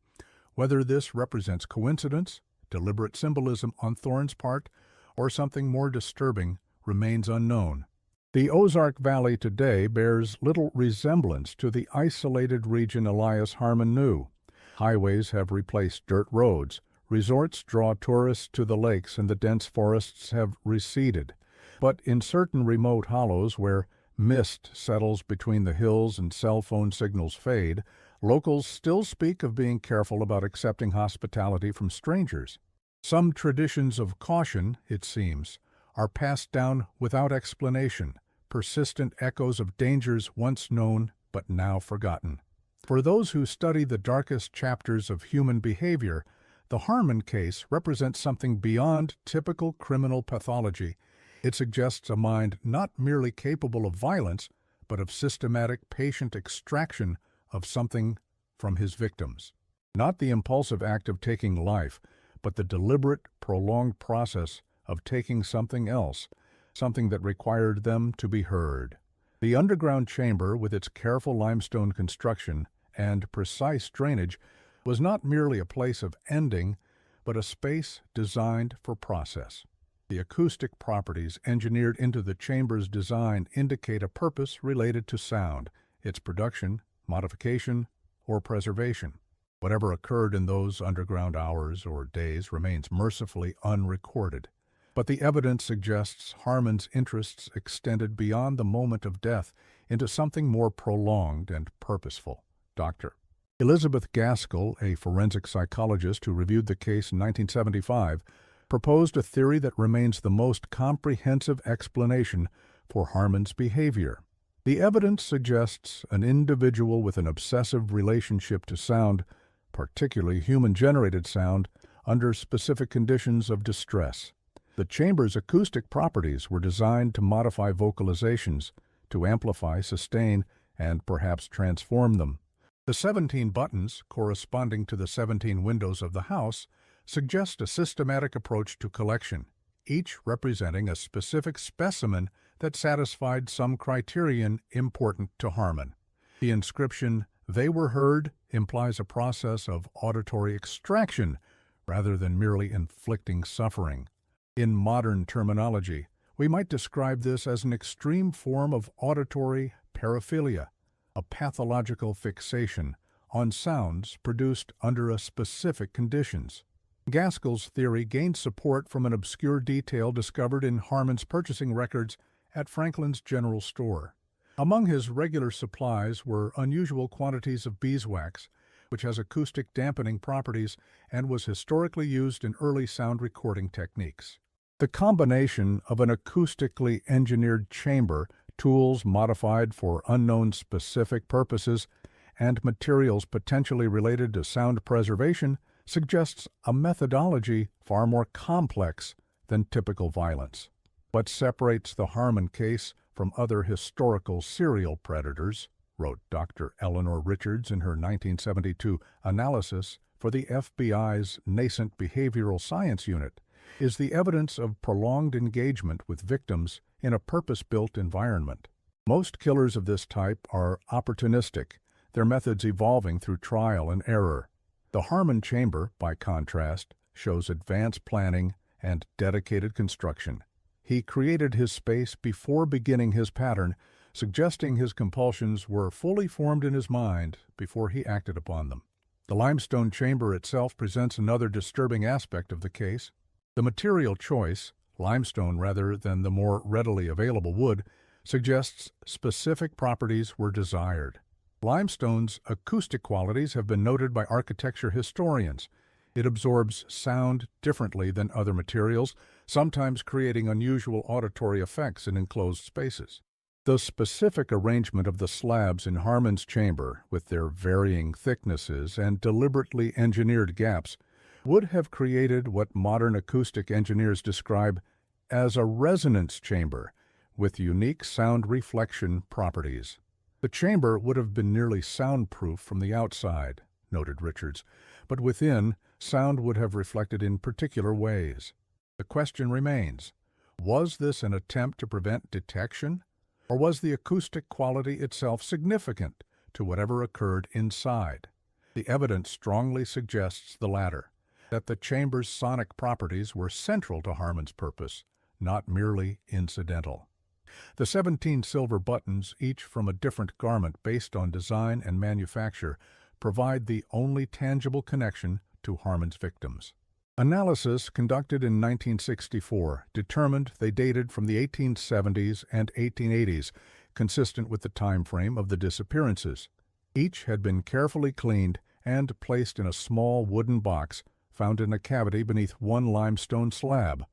Whether this represents coincidence, deliberate symbolism on Thorne's part, or something more disturbing remains unknown. The Ozark Valley today bears little resemblance to the isolated region Elias Harmon knew. Highways have replaced dirt roads, resorts draw tourists to the lakes, and the dense forests have receded. But in certain remote hollows where mist settles between the hills and cell phone signals fade, locals still speak of being careful about accepting hospitality from strangers. Some traditions of caution, it seems, are passed down without explanation, persistent echoes of dangers once known but now forgotten. For those who study the darkest chapters of human behavior, the Harmon case represents something beyond typical criminal pathology. It suggests a mind not merely capable of violence, but of systematic patient extraction of something from his victims. Not the impulsive act of taking life, but the deliberate, prolonged process of taking something else, something that required them to be heard. The underground chamber, with its careful limestone construction and precise drainage, was not merely a place of ending, but a space designed for process. The acoustic properties engineered into the chamber's design indicate a purpose related to sound, its production, modification, or preservation. Whatever occurred in those underground hours or days remains mercifully unrecorded. But the evidence suggests Harmon's interests extended beyond the moment of death into something more prolonged and purposeful. Dr. Elizabeth Gaskell, a forensic psychologist who reviewed the case in 1975, proposed a theory that remains the most comprehensive explanation for Harmon's behavior. The evidence suggests an individual with an obsessive relationship to sound, particularly human-generated sound, under specific conditions of distress. The chamber's acoustic properties were designed to modify vocalizations, to amplify, sustain, and perhaps transform them. The 17 buttons, corresponding to the 17 windows of the house, suggest a systematic approach to collection, each representing a specific specimen that satisfied some criterion important to Harmon. The inscription, "They were heard," implies a process of auditory extraction rather than merely inflicting suffering. In modern terminology, we might describe this as an extreme form of auditory paraphilia, a pathological fixation on sounds produced under specific conditions. Gaskell's theory gained support from an obscure detail discovered in Harmon's purchasing records at Franklin's General Store. Among his regular supplies were unusual quantities of beeswax, which has acoustic dampening properties and was historically used in early sound recording techniques. The combination of an acoustically engineered chamber, tools modified for unknown specific purposes, and materials potentially related to sound preservation suggests a methodology far more complex than typical violence. What separates the Harmon case from other historical serial predators, wrote Dr. Eleanor Richards in her 1972 analysis for the FBI's nascent behavioral science unit, is the evidence of prolonged engagement with victims in a purpose-built environment. Most killers of this type are opportunistic, their methods evolving through trial and error. The Harmon chamber, by contrast, shows advanced planning and dedicated construction. He created his space before beginning his pattern, suggesting his compulsions were fully formed in his mind before he acted upon them. The limestone chamber itself presents another disturbing aspect of the case. The material choice, limestone rather than the more readily available wood, suggests specific properties were desired. Limestone's acoustic qualities have been noted by architecture historians. It absorbs sound differently than other materials, sometimes creating unusual auditory effects in enclosed spaces. The specific arrangement of the slabs in Harmon's chamber, with their varying thicknesses and deliberately engineered gaps, would have created what modern acoustic engineers describe as a resonance chamber with unique sound reflection properties. The chamber would have been nearly soundproof from the outside, noted Richards, but within, sound would have reflected in particular ways. The question remains, was this an attempt to prevent detection, or was the acoustic quality itself significant to whatever occurred inside? The evidence strongly suggests the latter, that the chamber's sonic properties were central to Harmon's purpose, not merely incidental. The 17 silver buttons, each from a different garment based on design and manufacture, provide the only tangible connection to Harmon's victims. Analysis conducted in 1964 determined they dated from the 1870s and 1880s, consistent with the time frame of the disappearances. Each had been carefully cleaned and placed in a small wooden box found in a cavity beneath one limestone slab,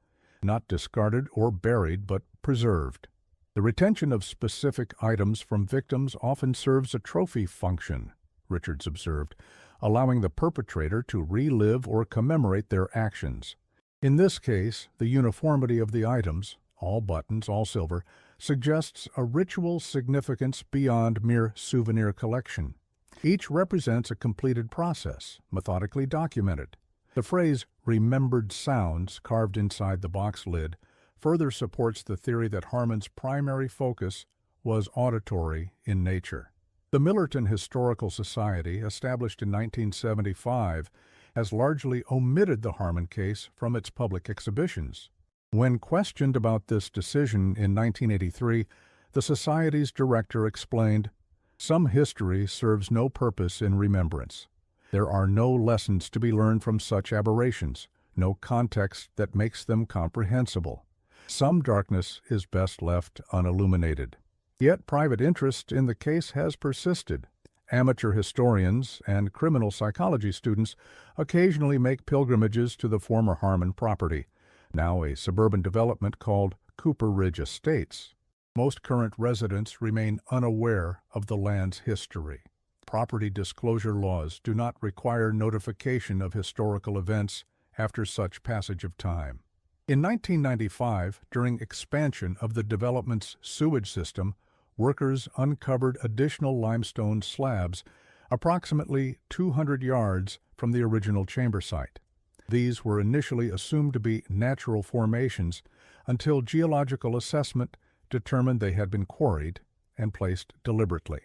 not discarded or buried but preserved. The retention of specific items from victims often serves a trophy function, Richards observed, allowing the perpetrator to relive or commemorate their actions. In this case, the uniformity of the items, all buttons, all silver, suggests a ritual significance beyond mere souvenir collection. Each represents a completed process, methodically documented. The phrase "remembered sounds" carved inside the box lid further supports the theory that Harmon's primary focus was auditory in nature. The Millerton Historical Society, established in 1975, has largely omitted the Harmon case from its public exhibitions. When questioned about this decision in 1983, the Society's director explained, "Some history serves no purpose in remembrance. There are no lessons to be learned from such aberrations, no context that makes them comprehensible. Some darkness is best left unilluminated." Yet private interest in the case has persisted. Amateur historians and criminal psychology students occasionally make pilgrimages to the former Harmon property, now a suburban development called Cooper Ridge Estates. Most current residents remain unaware of the land's history. Property disclosure laws do not require notification of historical events after such passage of time. In 1995, during expansion of the development's sewage system, workers uncovered additional limestone slabs approximately 200 yards from the original chamber site. These were initially assumed to be natural formations until geological assessment determined they had been quarried and placed deliberately.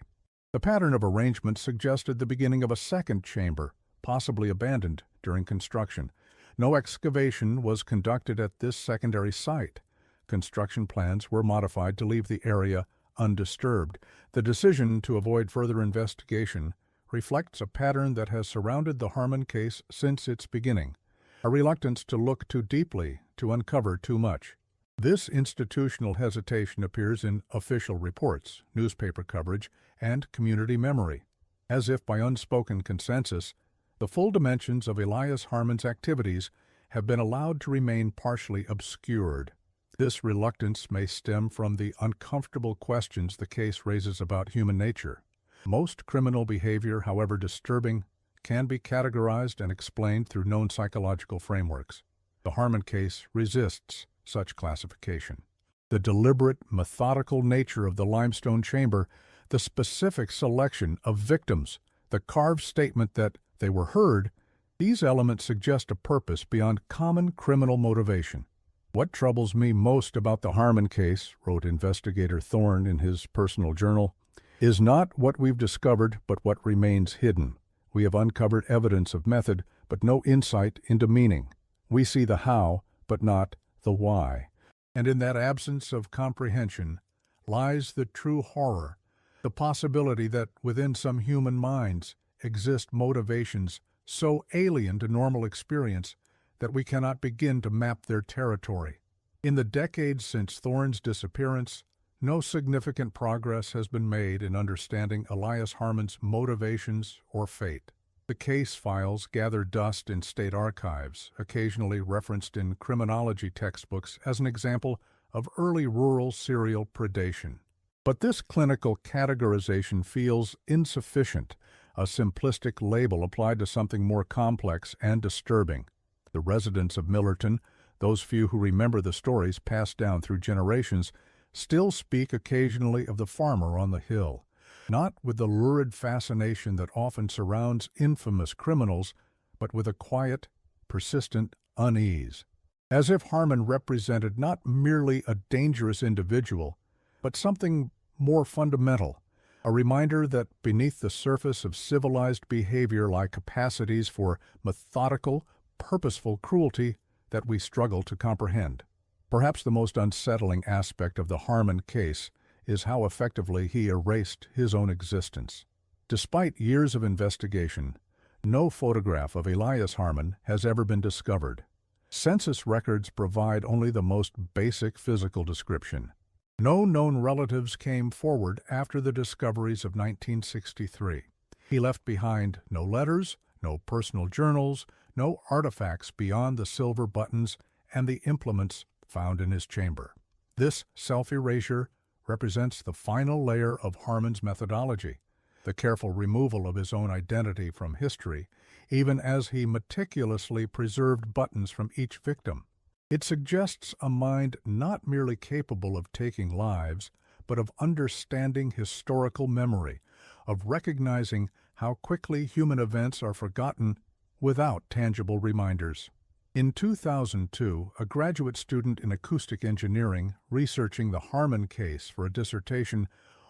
The pattern of arrangement suggested the beginning of a second chamber, possibly abandoned during construction. No excavation was conducted at this secondary site. Construction plans were modified to leave the area undisturbed. The decision to avoid further investigation reflects a pattern that has surrounded the Harmon case since its beginning, a reluctance to look too deeply, to uncover too much. This institutional hesitation appears in official reports, newspaper coverage, and community memory. As if by unspoken consensus, the full dimensions of Elias Harmon's activities have been allowed to remain partially obscured. This reluctance may stem from the uncomfortable questions the case raises about human nature. Most criminal behavior, however disturbing, can be categorized and explained through known psychological frameworks. The Harmon case resists such classification. The deliberate, methodical nature of the limestone chamber, the specific selection of victims, the carved statement that they were heard, these elements suggest a purpose beyond common criminal motivation. "What troubles me most about the Harmon case," wrote investigator Thorne in his personal journal, "is not what we've discovered, but what remains hidden. We have uncovered evidence of method, but no insight into meaning. We see the how, but not the why. And in that absence of comprehension lies the true horror, the possibility that within some human minds exist motivations so alien to normal experience that we cannot begin to map their territory." In the decades since Thorne's disappearance, no significant progress has been made in understanding Elias Harmon's motivations or fate. The case files gather dust in state archives, occasionally referenced in criminology textbooks as an example of early rural serial predation. But this clinical categorization feels insufficient, a simplistic label applied to something more complex and disturbing. The residents of Millerton, those few who remember the stories passed down through generations, still speak occasionally of the farmer on the hill, not with the lurid fascination that often surrounds infamous criminals, but with a quiet, persistent unease, as if Harmon represented not merely a dangerous individual, but something more fundamental, a reminder that beneath the surface of civilized behavior lie capacities for methodical, purposeful cruelty that we struggle to comprehend. Perhaps the most unsettling aspect of the Harmon case is how effectively he erased his own existence. Despite years of investigation, no photograph of Elias Harmon has ever been discovered. Census records provide only the most basic physical description. No known relatives came forward after the discoveries of 1963. He left behind no letters, no personal journals, no artifacts beyond the silver buttons and the implements found in his chamber. This self-erasure represents the final layer of Harmon's methodology, the careful removal of his own identity from history, even as he meticulously preserved buttons from each victim. It suggests a mind not merely capable of taking lives, but of understanding historical memory, of recognizing how quickly human events are forgotten without tangible reminders. In 2002, a graduate student in acoustic engineering researching the Harmon case for a dissertation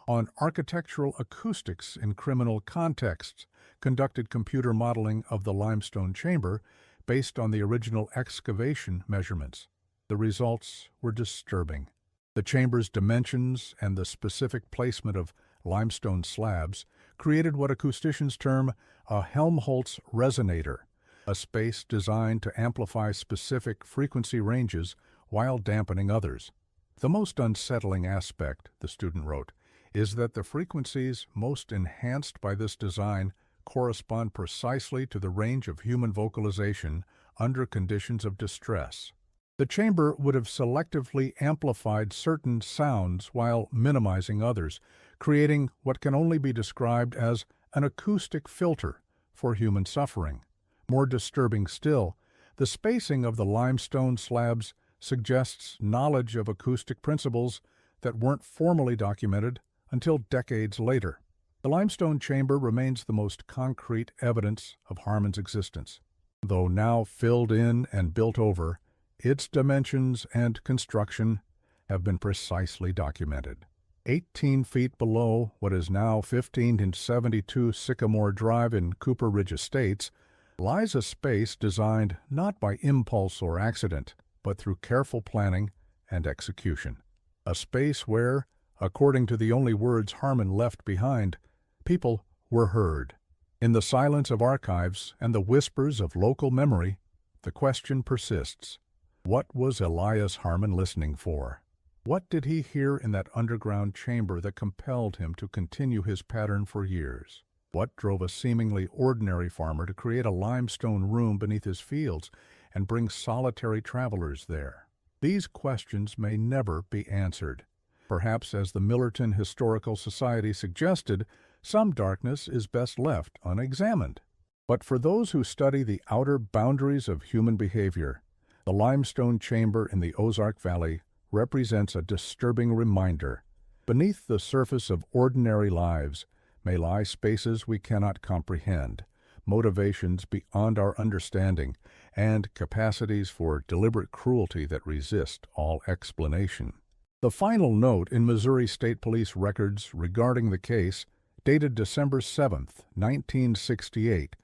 on architectural acoustics in criminal contexts conducted computer modeling of the limestone chamber based on the original excavation measurements. The results were disturbing. The chamber's dimensions and the specific placement of limestone slabs created what acousticians term a Helmholtz resonator, a space designed to amplify specific frequency ranges while dampening others. The most unsettling aspect, the student wrote, is that the frequencies most enhanced by this design correspond precisely to the range of human vocalization under conditions of distress. The chamber would have selectively amplified certain sounds while minimizing others, creating what can only be described as an acoustic filter for human suffering. More disturbing still, the spacing of the limestone slabs suggests knowledge of acoustic principles that weren't formally documented until decades later. The limestone chamber remains the most concrete evidence of Harmon's existence. Though now filled in and built over, its dimensions and construction have been precisely documented. 18 feet below what is now 1572 Sycamore Drive in Cooper Ridge Estates lies a space designed not by impulse or accident, but through careful planning and execution. A space where, according to the only words Harmon left behind, people were heard. In the silence of archives and the whispers of local memory, the question persists. What was Elias Harmon listening for? What did he hear in that underground chamber that compelled him to continue his pattern for years? What drove a seemingly ordinary farmer to create a limestone room beneath his fields and bring solitary travelers there? These questions may never be answered. Perhaps, as the Millerton Historical Society suggested, some darkness is best left unexamined. But for those who study the outer boundaries of human behavior, the limestone chamber in the Ozark Valley represents a disturbing reminder. Beneath the surface of ordinary lives may lie spaces we cannot comprehend, motivations beyond our understanding, and capacities for deliberate cruelty that resist all explanation. The final note in Missouri State Police records regarding the case, dated December 7, 1968,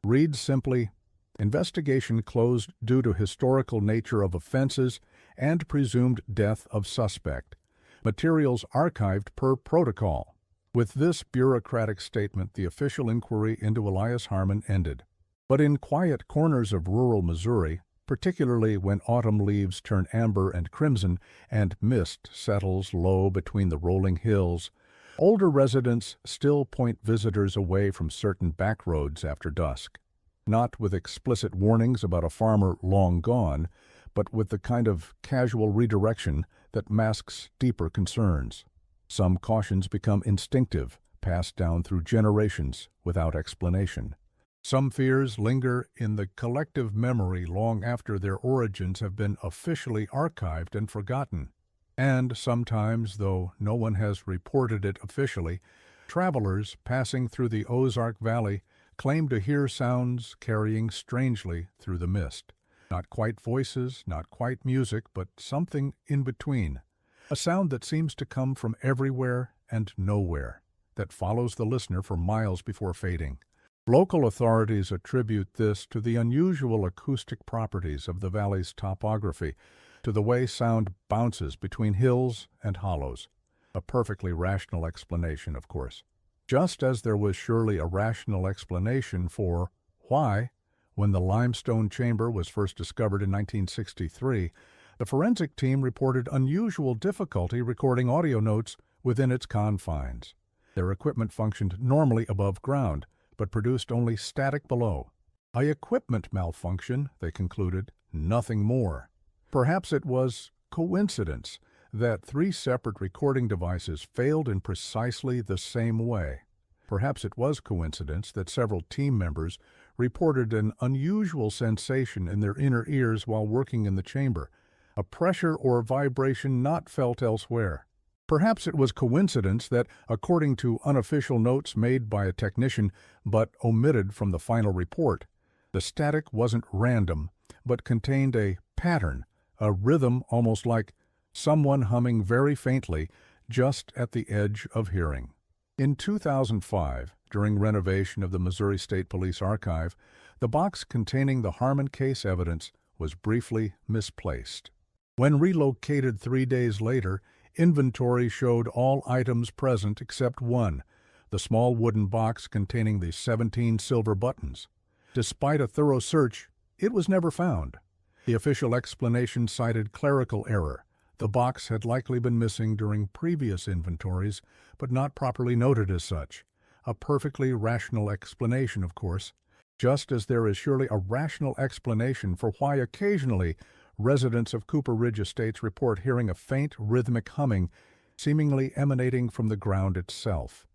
reads simply, "Investigation closed due to historical nature of offenses and presumed death of suspect. Materials archived per protocol." With this bureaucratic statement, the official inquiry into Elias Harmon ended. But in quiet corners of rural Missouri, particularly when autumn leaves turn amber and crimson and mist settles low between the rolling hills, older residents still point visitors away from certain back roads after dusk. Not with explicit warnings about a farmer long gone, but with the kind of casual redirection that masks deeper concerns. Some cautions become instinctive, passed down through generations without explanation. Some fears linger in the collective memory long after their origins have been officially archived and forgotten. And sometimes, though no one has reported it officially, travelers passing through the Ozark Valley claim to hear sounds carrying strangely through the mist. Not quite voices, not quite music, but something in between. A sound that seems to come from everywhere and nowhere, that follows the listener for miles before fading. Local authorities attribute this to the unusual acoustic properties of the valley's topography, to the way sound bounces between hills and hollows. A perfectly rational explanation, of course. Just as there was surely a rational explanation for why, when the limestone chamber was first discovered in 1963, the forensic team reported unusual difficulty recording audio notes within its confines. Their equipment functioned normally above ground, but produced only static below. A equipment malfunction, they concluded, nothing more. Perhaps it was coincidence that 3 separate recording devices failed in precisely the same way. Perhaps it was coincidence that several team members reported an unusual sensation in their inner ears while working in the chamber, a pressure or vibration not felt elsewhere. Perhaps it was coincidence that, according to unofficial notes made by a technician but omitted from the final report, the static wasn't random, but contained a pattern, a rhythm almost like someone humming very faintly just at the edge of hearing. In 2005, during renovation of the Missouri State Police Archive, the box containing the Harmon case evidence was briefly misplaced. When relocated 3 days later, inventory showed all items present except one, the small wooden box containing the 17 silver buttons. Despite a thorough search, it was never found. The official explanation cited clerical error. The box had likely been missing during previous inventories, but not properly noted as such. A perfectly rational explanation, of course, just as there is surely a rational explanation for why occasionally residents of Cooper Ridge Estates report hearing a faint rhythmic humming seemingly emanating from the ground itself.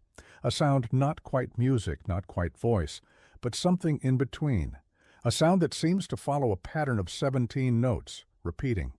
A sound not quite music, not quite voice, but something in between. A sound that seems to follow a pattern of 17 notes, repeating.